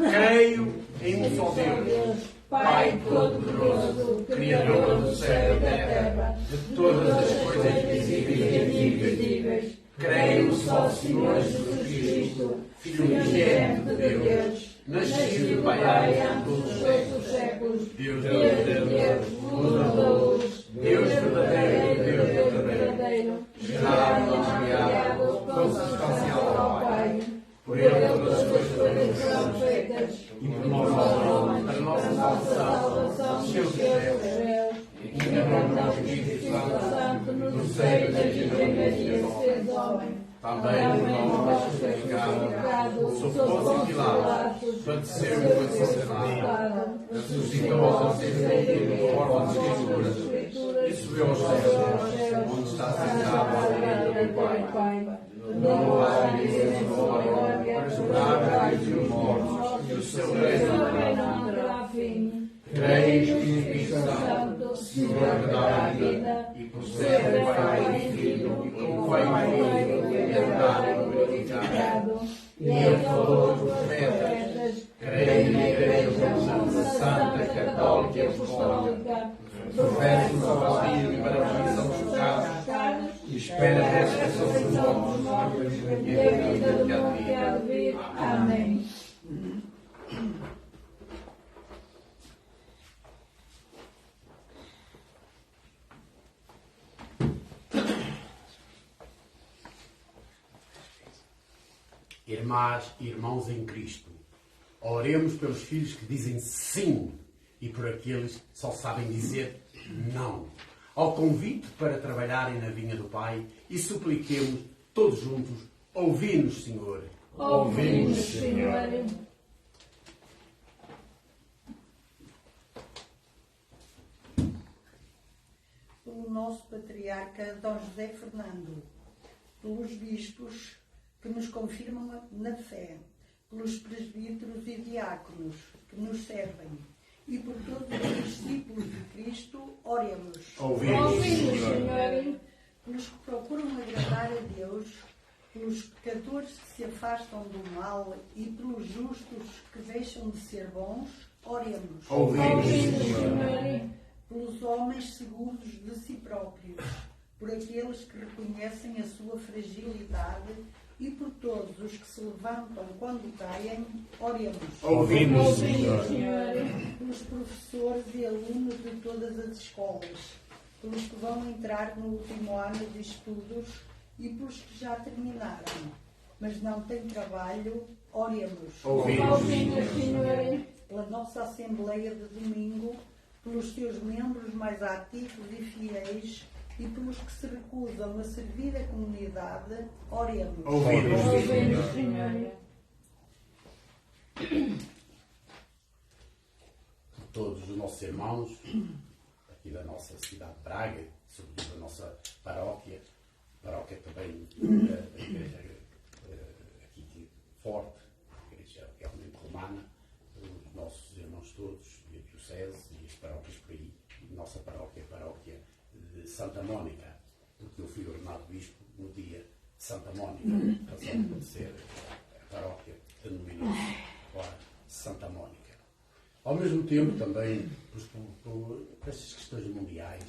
creio em um só Deus, Pai Todo-Poderoso, Criador do céu e da terra, de todas as coisas visíveis e invisíveis. Creio no só Senhor Jesus Cristo, Filho unigênito de Deus, nascido do Pai antes de todos os séculos, Deus de Deus, luz da luz, Deus verdadeiro, gerado e criado, consubstancial ao Pai. Por ele todas as coisas foram feitas, e por nós nossa salvação nos seus céus, e que derramou o Espírito Santo no seio da Virgem Maria, fez homem. Também por nós, pecado, sob Pôncio Pilatos, padeceu e foi condenado. Ressuscitou ao terceiro dia, conforme as Escrituras, e subiu aos céus, onde está sentado à direita do Pai. Não há dias glória, para julgar vivos e os mortos, e o seu reino não terá fim. Creio no Espírito Santo, Senhor que dá a vida, e procede do Pai e Filho, e como Pai e Filho, e glorificado, e ele falou os profetas. Creio na Igreja Santa, Católica e Apostólica, professo o Batismo para a remissão dos pecados, e espera a ressurreição dos mortos e a vida que há de vir. Amém. Irmãs e irmãos em Cristo, oremos pelos filhos que dizem sim e por aqueles que só sabem dizer não ao convite para trabalharem na vinha do Pai e supliquemos todos juntos: ouvi-nos, Senhor. Ouvi-nos, Senhor. Pelo nosso patriarca Dom José Fernando, pelos bispos que nos confirmam na fé, pelos presbíteros e diáconos que nos servem, e por todos os discípulos de Cristo, oremos. Ouvi-nos, Senhor. Pelos que procuram agradar a Deus, pelos pecadores que se afastam do mal e pelos justos que deixam de ser bons, oremos. Ouvi-nos, Senhor. Pelos homens seguros de si próprios, por aqueles que reconhecem a sua fragilidade e por todos os que se levantam quando caem, oremos. Ouvi-nos, Senhor. Pelos professores e alunos de todas as escolas, pelos que vão entrar no último ano de estudos e pelos que já terminaram, mas não têm trabalho, oremos. Ouvi-nos, Senhor. Pela nossa Assembleia de domingo, pelos seus membros mais ativos e fiéis e pelos que se recusam a servir a comunidade, oremos. Ouvi-nos, Senhor. todos os nossos irmãos aqui da nossa cidade de Braga, sobretudo da nossa paróquia também da igreja aqui forte, a igreja realmente romana, os nossos irmãos todos, e a diocese e as paróquias por aí, nossa paróquia, a paróquia de Santa Mónica, porque eu fui ordenado bispo no dia de Santa Mónica, razão por ser a paróquia denominou-se agora Santa Mónica. Ao mesmo tempo, também, por estas questões mundiais,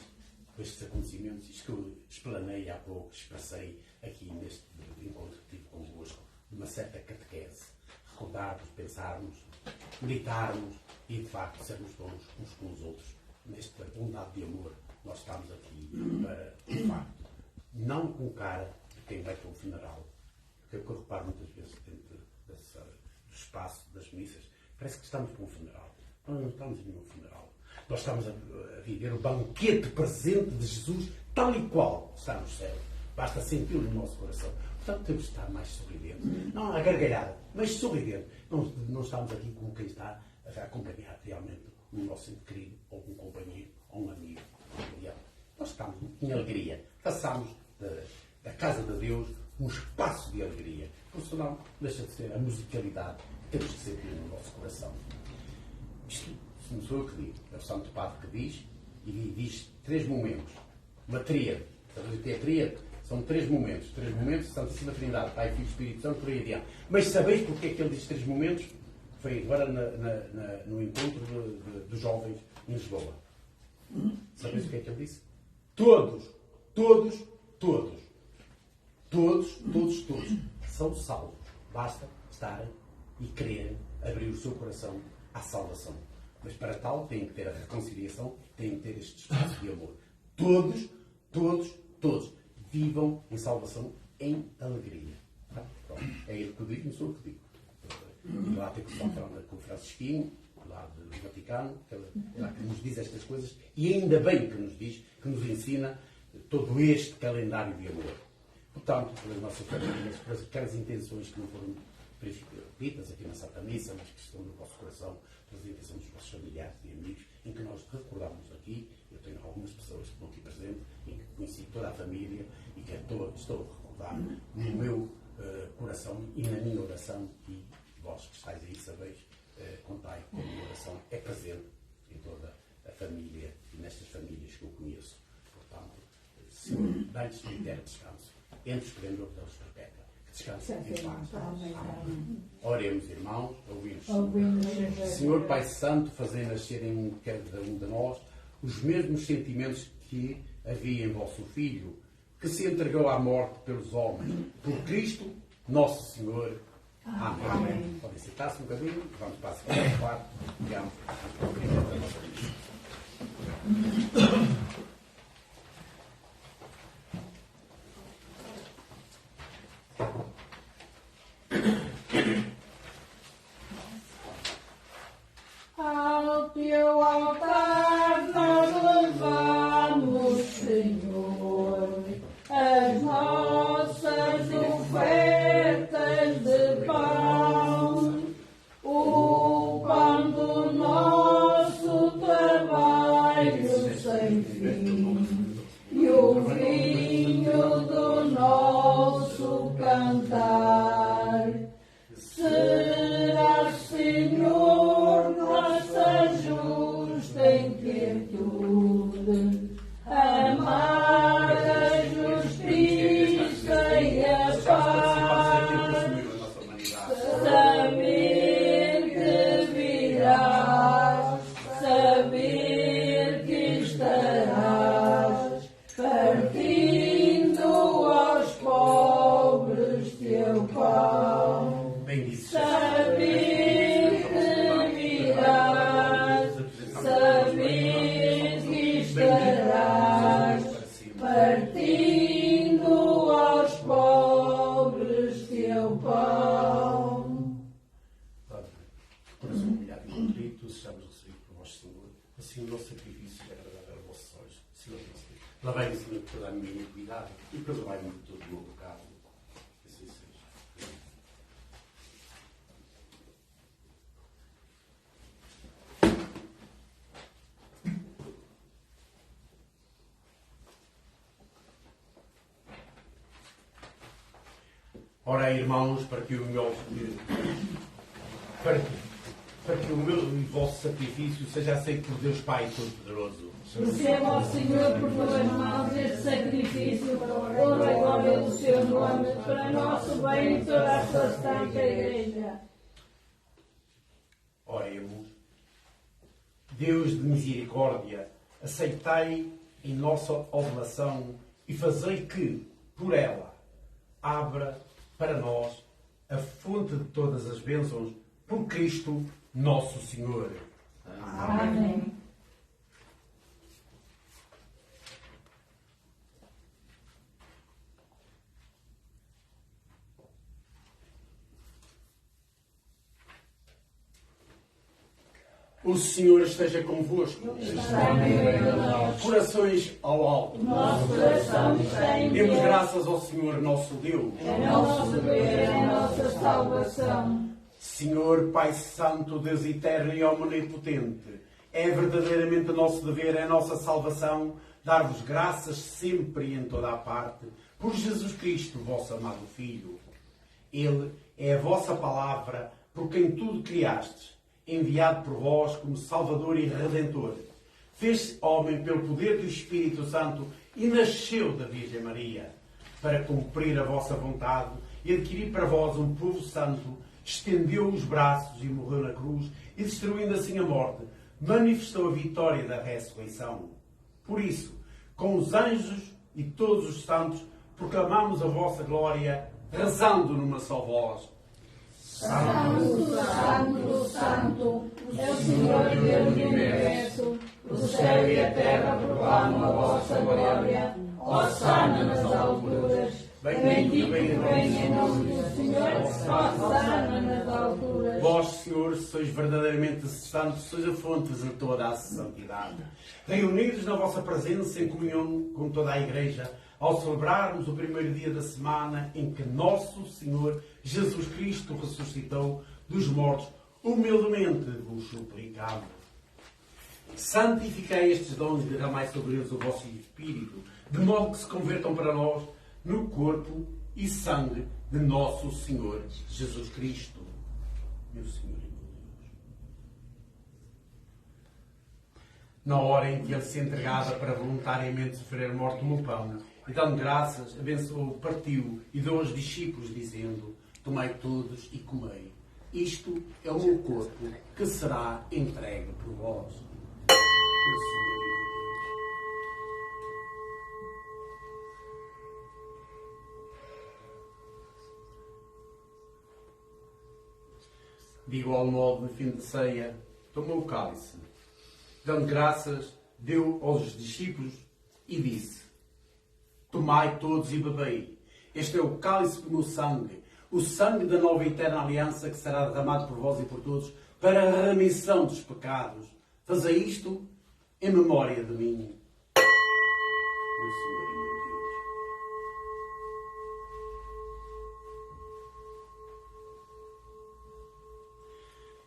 por estes acontecimentos, isto que eu explanei há pouco, expressei aqui neste encontro que tive convosco, de uma certa catequese, recordarmos, pensarmos, meditarmos e, de facto, sermos bons uns com os outros, nesta bondade de amor. Nós estamos aqui para, de facto, não colocar de quem vai para o funeral, porque é o que eu reparo muitas vezes dentro do espaço das missas, parece que estamos para um funeral. Nós não estamos em nenhum funeral. Nós estamos a viver o banquete presente de Jesus, tal e qual está no céu. Basta senti-lo no nosso coração. Portanto, temos de estar mais sorridentes. Não a gargalhada, mas sorridente. Não estamos aqui como quem está a acompanhar realmente um nosso ente querido, ou um companheiro, ou um amigo. Nós estamos em alegria. Façamos da casa de Deus um espaço de alegria. Porque senão deixa de ser a musicalidade que temos de sentir no nosso coração. Isto não sou eu que digo, é o Santo Padre que diz, e diz 3 momentos. Uma tríade. Sabes o que é tríade? São 3 momentos. 3 momentos, Santíssima Trindade, Pai, Filho e Espírito Santo, por aí adiante. Mas sabeis porque é que ele diz 3 momentos? Foi agora no encontro dos jovens em Lisboa. Sabeis o que é que ele disse? Todos são salvos. Basta estarem e quererem abrir o seu coração à salvação. Mas para tal têm que ter a reconciliação, têm que ter este espaço de amor. Todos vivam em salvação, em alegria. Pronto. É ele que eu digo, não sou eu que digo. E lá tem que se encontrar com o Francisquinho, lá do Vaticano, ela que nos diz estas coisas, e ainda bem que nos diz, que nos ensina todo este calendário de amor. Portanto, pelas nossas famílias, pelas aquelas intenções que não foram ditas aqui na Santa Missa, mas que estão no vosso coração, pelas intenções dos vossos familiares e amigos, em que nós recordamos aqui, eu tenho algumas pessoas que estão aqui presentes, em que conheci toda a família e que estou a recordar no meu coração e na minha oração, e vós que estáis aí sabeis, contai que a minha oração é presente em toda a família e nestas famílias que eu conheço. Portanto, Senhor, dai-lhes um eterno descanso. Entre esplendor Deus perpétua. Que descansem em paz. Amém. Oremos, irmãos, ouvimos. Senhor Pai Santo, fazei nascer em cada um de nós os mesmos sentimentos que havia em vosso Filho, que se entregou à morte pelos homens, por Cristo, nosso Senhor. Amém. Amém. Podem sentar-se um bocadinho, vamos para a segunda parte, digamos, para o final da nossa vida. Ao teu altar nós levamos, Senhor, as nossas ofertas de pão, o pão do nosso trabalho sem fim e o vinho do nosso cantar. Será, Senhor, nossa justa inquietude, amar a justiça e a paz, saber que virás, saber que estarás, partindo aos pobres teu pão. Saber que virás, saber que estarás, partindo aos pobres teu pão. Coração humilhado e contrito, sejamos recebidos por vosso Senhor, assim o nosso sacrifício é agradável a vossos olhos. Senhor nosso Deus, lavai-me, Senhor, de toda a minha iniquidade e perdoai-me de todo o meu pecado. Assim seja. Ora, irmãos, para que o meu e vosso sacrifício seja aceito por Deus Pai Todo-Poderoso. Receba, ó Senhor, por tuas mãos este sacrifício, honra e glória do seu nome, para nosso bem e toda a sua santa Igreja. Oremos. Deus de misericórdia, aceitai em nossa oblação e fazei que, por ela, abra para nós a fonte de todas as bênçãos, por Cristo nosso Senhor. Amém. O Senhor esteja convosco. Está no meio de nós. Corações ao alto. Nosso coração está em Demos Deus. graças ao Senhor nosso Deus. É nosso dever, é nossa salvação. Senhor Pai Santo, Deus eterno e omnipotente, é verdadeiramente nosso dever, é nossa salvação, dar-vos graças sempre e em toda a parte, por Jesus Cristo, vosso amado Filho. Ele é a vossa palavra, por quem tudo criastes, enviado por vós como Salvador e Redentor. Fez-se homem pelo poder do Espírito Santo e nasceu da Virgem Maria, para cumprir a vossa vontade e adquirir para vós um povo santo, estendeu os braços e morreu na cruz, e destruindo assim a morte, manifestou a vitória da ressurreição. Por isso, com os anjos e todos os santos, proclamamos a vossa glória, rezando numa só voz. Santo, Santo, Santo, é o Senhor Deus do universo. O céu e a terra proclamam a vossa glória. Hosana nas alturas. Bendito vem em nome do Senhor. Hosana nas alturas. Vós, Senhor, sois verdadeiramente santos, sois a fonte de toda a santidade. Reunidos na vossa presença em comunhão com toda a Igreja, ao celebrarmos o primeiro dia da semana em que nosso Senhor Jesus Cristo ressuscitou dos mortos, humildemente vos suplicamos. Santificai estes dons e derramai sobre eles o vosso Espírito, de modo que se convertam para nós no corpo e sangue de nosso Senhor Jesus Cristo. Meu Senhor e meu Deus. Na hora em que ele se entregava para voluntariamente sofrer a morte, tomou pão e, dando graças, abençoou, partiu e deu aos discípulos, dizendo: tomai todos e comei. Isto é o meu corpo, que será entregue por vós. Meu Senhor e meu Deus. De igual modo, no fim de ceia, tomou o cálice, dando graças, deu aos discípulos e disse: tomai todos e bebei. Este é o cálice do meu sangue, o sangue da nova e eterna aliança, que será derramado por vós e por todos para a remissão dos pecados. Fazei isto em memória de mim. Meu Senhor e meu Deus.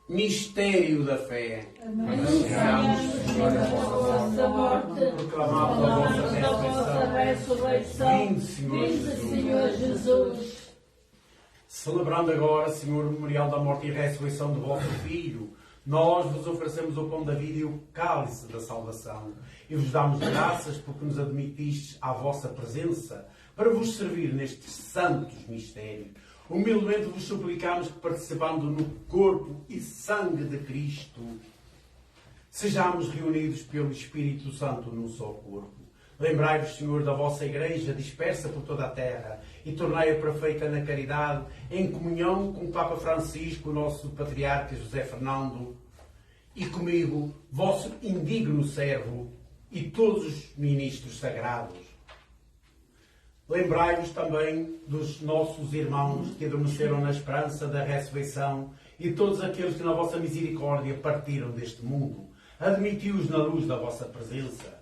Mistério da fé. Anunciamos a vossa morte, Proclamamos a vossa ressurreição. Vinde, Senhor Jesus. Celebrando agora, Senhor, o memorial da morte e ressurreição do vosso Filho, nós vos oferecemos o pão da vida e o cálice da salvação. E vos damos graças porque nos admitistes à vossa presença para vos servir nestes santos mistérios. Humildemente vos suplicamos que, participando no corpo e sangue de Cristo, sejamos reunidos pelo Espírito Santo num só corpo. Lembrai-vos, Senhor, da vossa Igreja dispersa por toda a terra e tornai-a perfeita na caridade, em comunhão com o Papa Francisco, o nosso Patriarca José Fernando, e comigo, vosso indigno servo, e todos os ministros sagrados. Lembrai-vos também dos nossos irmãos que adormeceram na esperança da ressurreição e todos aqueles que na vossa misericórdia partiram deste mundo. Admiti-os na luz da vossa presença.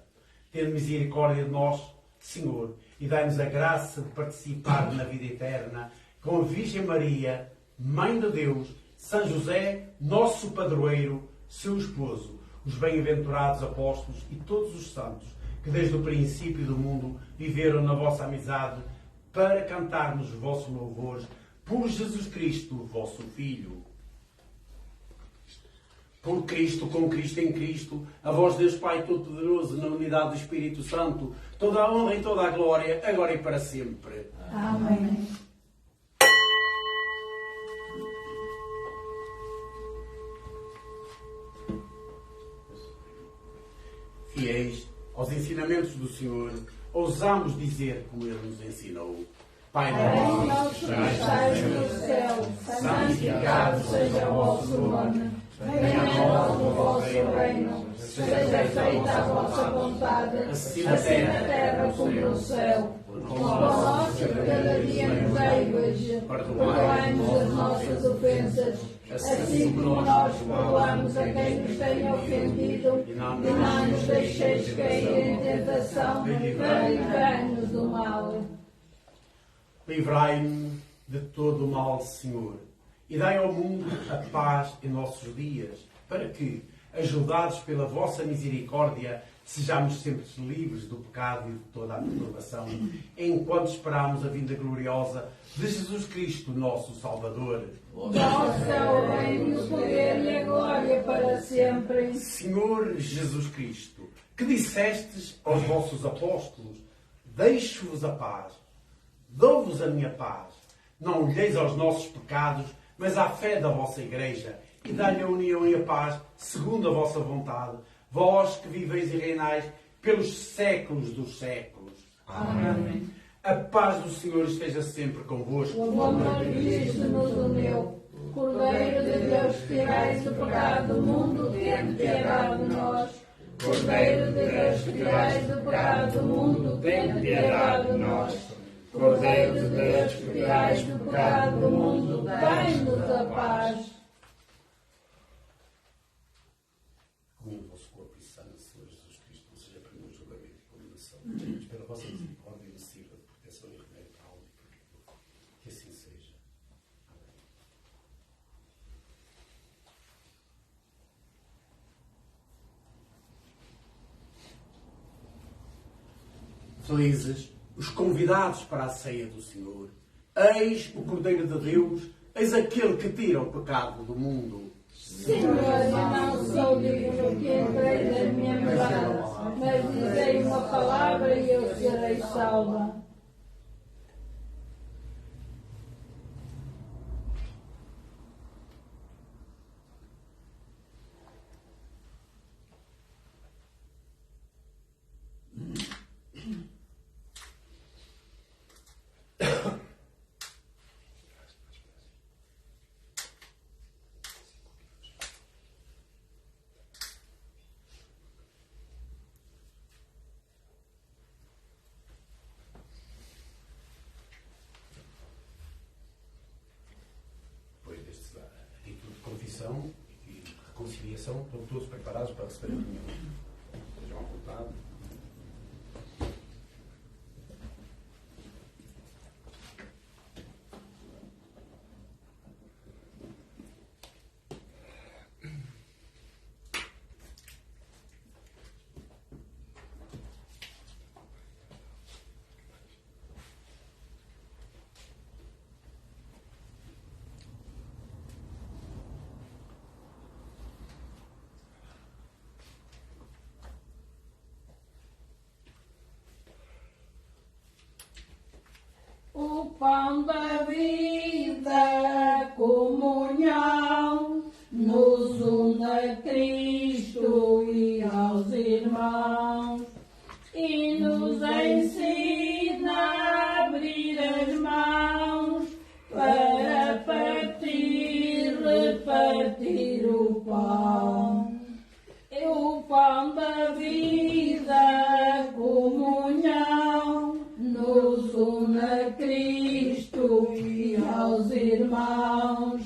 Tende misericórdia de nós, Senhor, e dai-nos a graça de participar na vida eterna com a Virgem Maria, Mãe de Deus, São José, nosso padroeiro, seu esposo, os bem-aventurados apóstolos e todos os santos que desde o princípio do mundo viveram na vossa amizade para cantarmos os vossos louvores por Jesus Cristo, vosso Filho. Por Cristo, com Cristo, em Cristo, a vós, Deus Pai Todo-Poderoso, na unidade do Espírito Santo, toda a honra e toda a glória, agora e para sempre. Amém. Fiéis aos ensinamentos do Senhor, ousamos dizer como Ele nos ensinou. Pai nosso que estais no céu, santificado seja o vosso nome. Venha a nós o vosso reino. Seja feita a vossa vontade, assim na terra como no céu. O pão nosso de cada dia nos dai hoje. Perdoai-nos as nossas ofensas, assim como nós perdoamos a quem nos tem ofendido. E não nos deixeis cair em tentação, livrai-nos do mal. Livrai-me de todo o mal, Senhor, e dai ao mundo a paz em nossos dias, para que, ajudados pela vossa misericórdia, sejamos sempre livres do pecado e de toda a perturbação, enquanto esperamos a vinda gloriosa de Jesus Cristo, nosso Salvador. Vosso é o reino, o poder e a glória para sempre. Senhor Jesus Cristo, que dissestes aos vossos apóstolos: deixo-vos a paz, dou-vos a minha paz. Não olheis aos nossos pecados, mas à fé da vossa Igreja, e dai-lhe a união e a paz, segundo a vossa vontade, vós que viveis e reinais pelos séculos dos séculos. Amém. A paz do Senhor esteja sempre convosco. O amor de Cristo-nos uniu. Cordeiro de Deus, que tirais o pecado do mundo, tende piedade de nós. Cordeiro de Deus, que tirais o pecado do mundo, tende piedade de nós. Cordeiro de Deus, que tirais o pecado do mundo, dai-nos a paz. Comigo o vosso corpo e sangue, Senhor Jesus Cristo, não seja para mim um julgamento e condenação. Mas pela vossa misericórdia me sirva de proteção e remédio para a alma e para o povo. Que assim seja. Amém. Felizes os convidados para a ceia do Senhor. Eis o Cordeiro de Deus, eis aquele que tira o pecado do mundo. Senhor, eu não sou digno que entreis em minha morada, mas dizei uma palavra e eu serei salva. Depois deste título de confissão e reconciliação, estão todos preparados para receber a comunhão. Estejam à vontade. O pão da vida, comunhão, nos une a Cristo e aos irmãos, e nos ensina a abrir as mãos para partir, repartir o pão. O pão da vida, comunhão, nos une a Cristo e aos irmãos,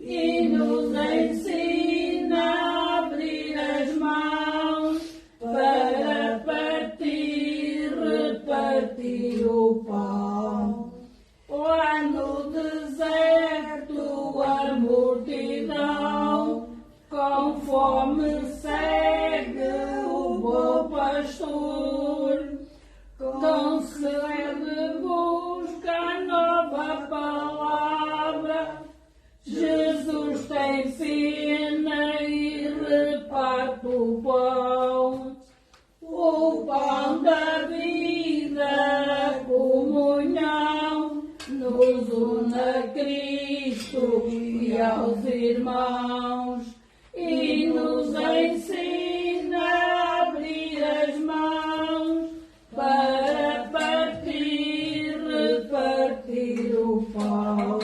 e nos ensina a abrir as mãos para partir, repartir o pão. Lá no deserto a multidão com fome segue o bom pastor, com sede busca a nova palavra. Jesus tem pena e reparte o pão. O pão da vida, comunhão, nos une a Cristo e aos irmãos, e nos ensina a abrir as mãos para partir, repartir o pão.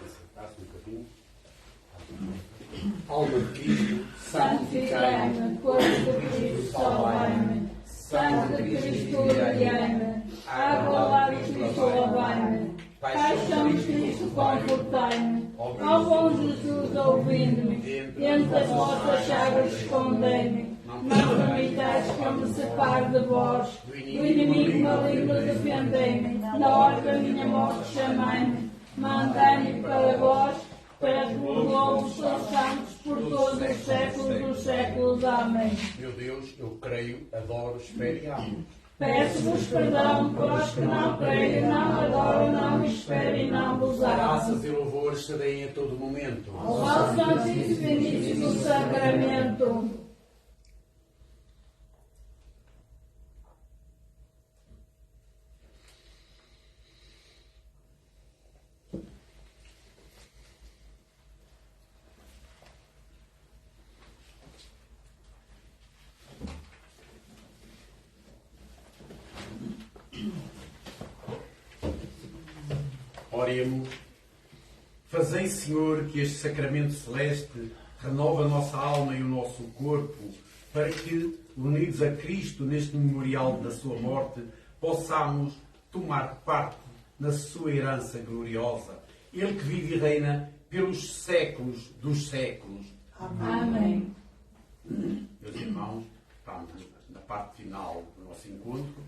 Sentar-se um bocadinho. Alma de Cristo, Santificai-me, corpo de Cristo, salvai-me. Sangue de Cristo, guiai-me. Água lá de Cristo, lavai-me. Paixão de Cristo, confortai-me. Ó bom Jesus, ouvindo-me. Entre as vossas chagas, escondei-me. Não permitais que eu me separe de vós. Do inimigo maligno, defendei-me. Na hora da minha morte, chamai-me. Mandai-me para vós, para que me louve os seus santos por todos os séculos dos séculos. Amém. Meu Deus, eu creio, adoro, espero e amo. Peço-vos perdão por os que não creem, não adoram, não esperam e não vos amam. Graças e louvores se deem a todo momento. Ao Santíssimo e Beníssimo Sacramento. Oremos. Fazei, Senhor, que este sacramento celeste renove a nossa alma e o nosso corpo, para que, unidos a Cristo neste memorial da sua morte, possamos tomar parte na sua herança gloriosa. Ele que vive e reina pelos séculos dos séculos. Amém. Meus irmãos, estamos na parte final do nosso encontro.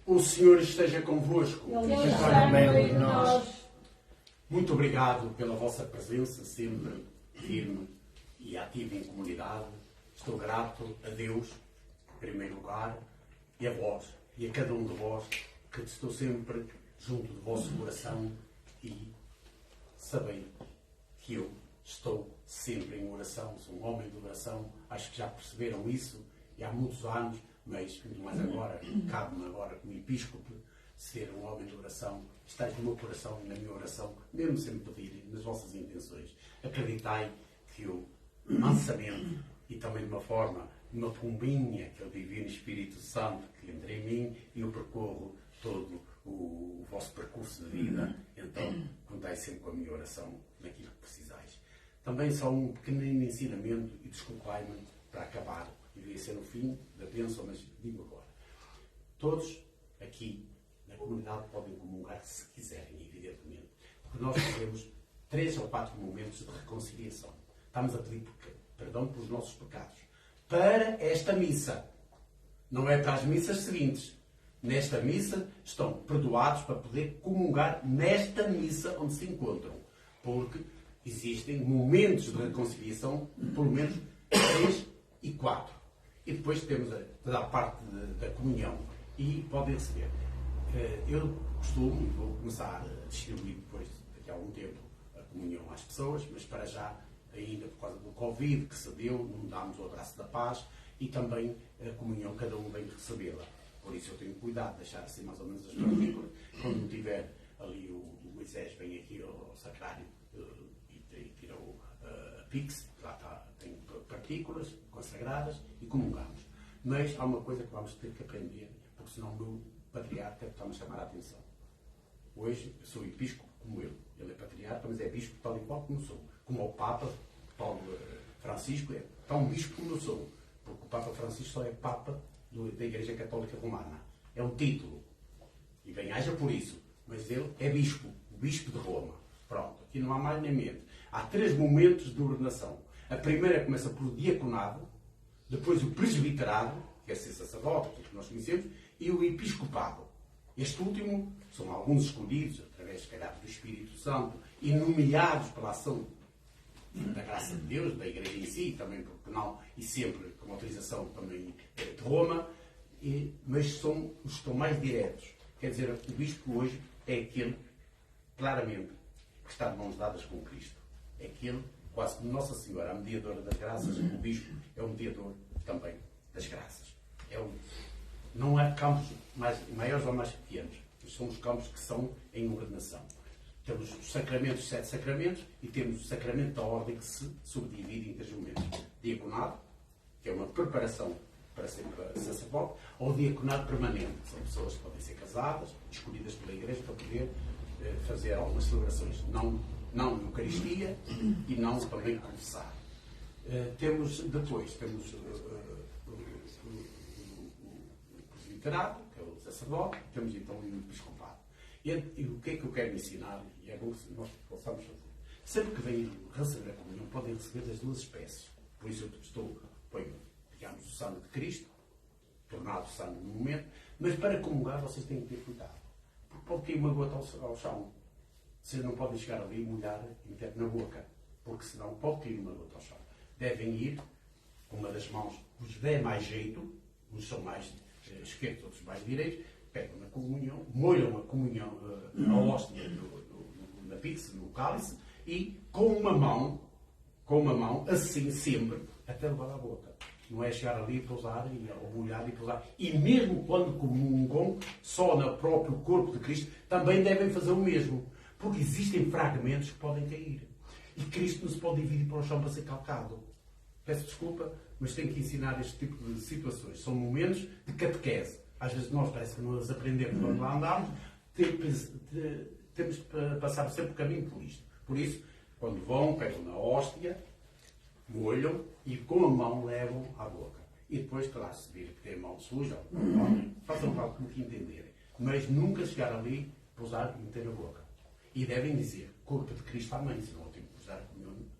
O Senhor esteja convosco. Ele está no meio de nós. Muito obrigado pela vossa presença, sempre firme e ativa em comunidade. Estou grato a Deus, em primeiro lugar, e a vós, e a cada um de vós, que estou sempre junto do vosso coração e sabei que eu estou sempre em oração, sou um homem de oração, acho que já perceberam isso, e há muitos anos, mas muito mais agora, cabe-me agora como episcopo, ser um homem de oração, estáis no meu coração e na minha oração, mesmo sem me pedirem, nas vossas intenções. Acreditai que eu, mansamente, e também de uma forma, uma pombinha, que é o Divino Espírito Santo que entra em mim, e eu percorro todo o vosso percurso de vida. Então, contai sempre com a minha oração naquilo que precisais. Também só um pequenino ensinamento, e desculpai-me para acabar, e devia ser no fim da bênção, mas digo agora. Todos aqui na comunidade podem comungar se quiserem, evidentemente, porque nós fazemos 3 ou 4 momentos de reconciliação. Estamos a pedir perdão pelos nossos pecados para esta missa. Não é para as missas seguintes. Nesta missa estão perdoados para poder comungar nesta missa onde se encontram. Porque existem momentos de reconciliação, pelo menos 3 e 4. E depois temos a parte da comunhão. E podem receber. Eu costumo, e vou começar a distribuir depois, daqui a algum tempo, a comunhão às pessoas, mas para já, ainda por causa do Covid que se deu, não dámos o abraço da paz e também a comunhão cada um vem recebê-la. Por isso eu tenho cuidado de deixar assim mais ou menos as partículas. Quando não tiver ali o Moisés, vem aqui ao sacrário e tira a pix, lá está, tem partículas consagradas e comungamos. Mas há uma coisa que vamos ter que aprender, porque senão o meu patriarca está-me a chamar a atenção. Hoje eu sou episcopo como ele. Ele é patriarca, mas é bispo tal e qual como sou. Como o Papa, Paulo Francisco, é tão bispo como eu sou. Porque o Papa Francisco só é Papa da Igreja Católica Romana. É um título. E bem-haja por isso. Mas ele é bispo. O bispo de Roma. Pronto. Aqui não há mais nem menos. Há 3 momentos de ordenação. A primeira começa pelo diaconado, depois o presbiterado, que é ser sacerdote, que nós conhecemos, e o episcopado. Este último são alguns escolhidos, através, se calhar, do Espírito Santo, e nomeados pela ação da graça de Deus, da Igreja em si, também porque não, e sempre com autorização também de Roma, mas são os que estão mais diretos. Quer dizer, o bispo hoje é aquele, claramente, que está de mãos dadas com Cristo. É aquele, quase como Nossa Senhora, a mediadora das graças, o bispo é o mediador também das graças. Não há campos maiores ou mais pequenos, são os campos que são em ordenação. Temos os sacramentos, 7 sacramentos, e temos o sacramento da ordem que se subdivide em 3 momentos. Diaconado, que é uma preparação para ser sacerdote, ou diaconado permanente, que são pessoas que podem ser casadas, escolhidas pela Igreja para poder fazer algumas celebrações, não Eucaristia e não também confessar. Temos o presbiterado, que é o sacerdote, temos então o episcopado. E o que é que eu quero ensinar, e é bom que nós possamos fazer. Sempre que vêm receber a comunhão, podem receber das 2 espécies. Por isso eu ponho, digamos, o sangue de Cristo, tornado sangue no momento, mas para comungar vocês têm que ter cuidado. Porque pode cair uma gota ao chão. Vocês não podem chegar ali e molhar e meter na boca, porque senão pode cair uma gota ao chão. Devem ir com uma das mãos que vos der mais jeito, uns são mais esquerdos, outros mais direitos, pegam na comunhão, molham a comunhão, a hóstia na pizza, no cálice, e com uma mão, assim sempre, até levar à boca. Não é chegar ali e pousar, ou molhar e pousar. E mesmo quando comungam, só no próprio corpo de Cristo, também devem fazer o mesmo. Porque existem fragmentos que podem cair. E Cristo não se pode dividir para o chão para ser calcado. Peço desculpa, mas tenho que ensinar este tipo de situações. São momentos de catequese. Às vezes nós parece que não as aprendemos quando lá andamos. Temos que passar sempre o caminho por isto. Por isso, quando vão, pegam na hóstia, molham e com a mão levam à boca. E depois, claro, se virem que têm a mão suja, façam o que entenderem. Mas nunca chegar ali, pousar e meter na boca. E devem dizer, corpo de Cristo à mãe, senão eu tenho que pousar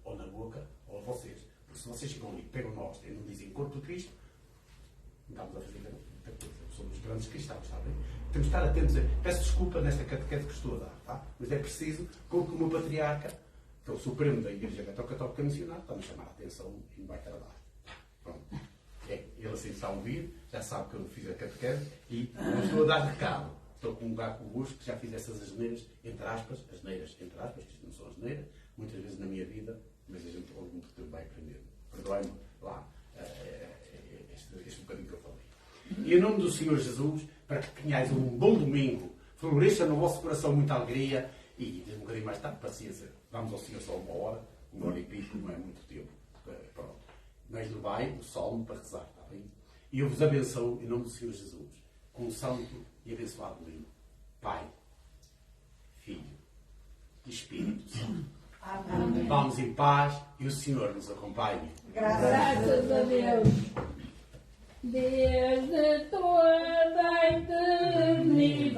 ou na boca ou a vocês. Porque se vocês chegam ali, pegam na hóstia e não dizem corpo de Cristo, não estamos a fazer muita coisa. Somos grandes cristãos, sabem? Temos de estar atentos a... Peço desculpa nesta catequese que estou a dar, tá? Mas é preciso, porque o meu patriarca, que é o Supremo da Igreja Católica Missionária, está-me a chamar a atenção e me vai tardar. Pronto. Ele assim está a ouvir, já sabe que eu fiz a catequese e não estou a dar recado. Estou a comungar convosco que já fiz essas asneiras, entre aspas, que isto não são asneiras, muitas vezes na minha vida, mas a gente ouve muito tempo vai aprender. Perdoai-me lá este bocadinho que eu falei. E em nome do Senhor Jesus, para que tenhais um bom domingo, floresça no vosso coração muita alegria e um bocadinho mais tarde, paciência, vamos ao Senhor só uma hora e pico, não é muito tempo. Pronto. Mas levai o salmo para rezar, está bem? E eu vos abençoo em nome do Senhor Jesus, com um santo e abençoado livro. Pai, Filho e Espírito Santo. Amém. Vamos em paz e o Senhor nos acompanhe. Graças a Deus. Desde toda a eternidade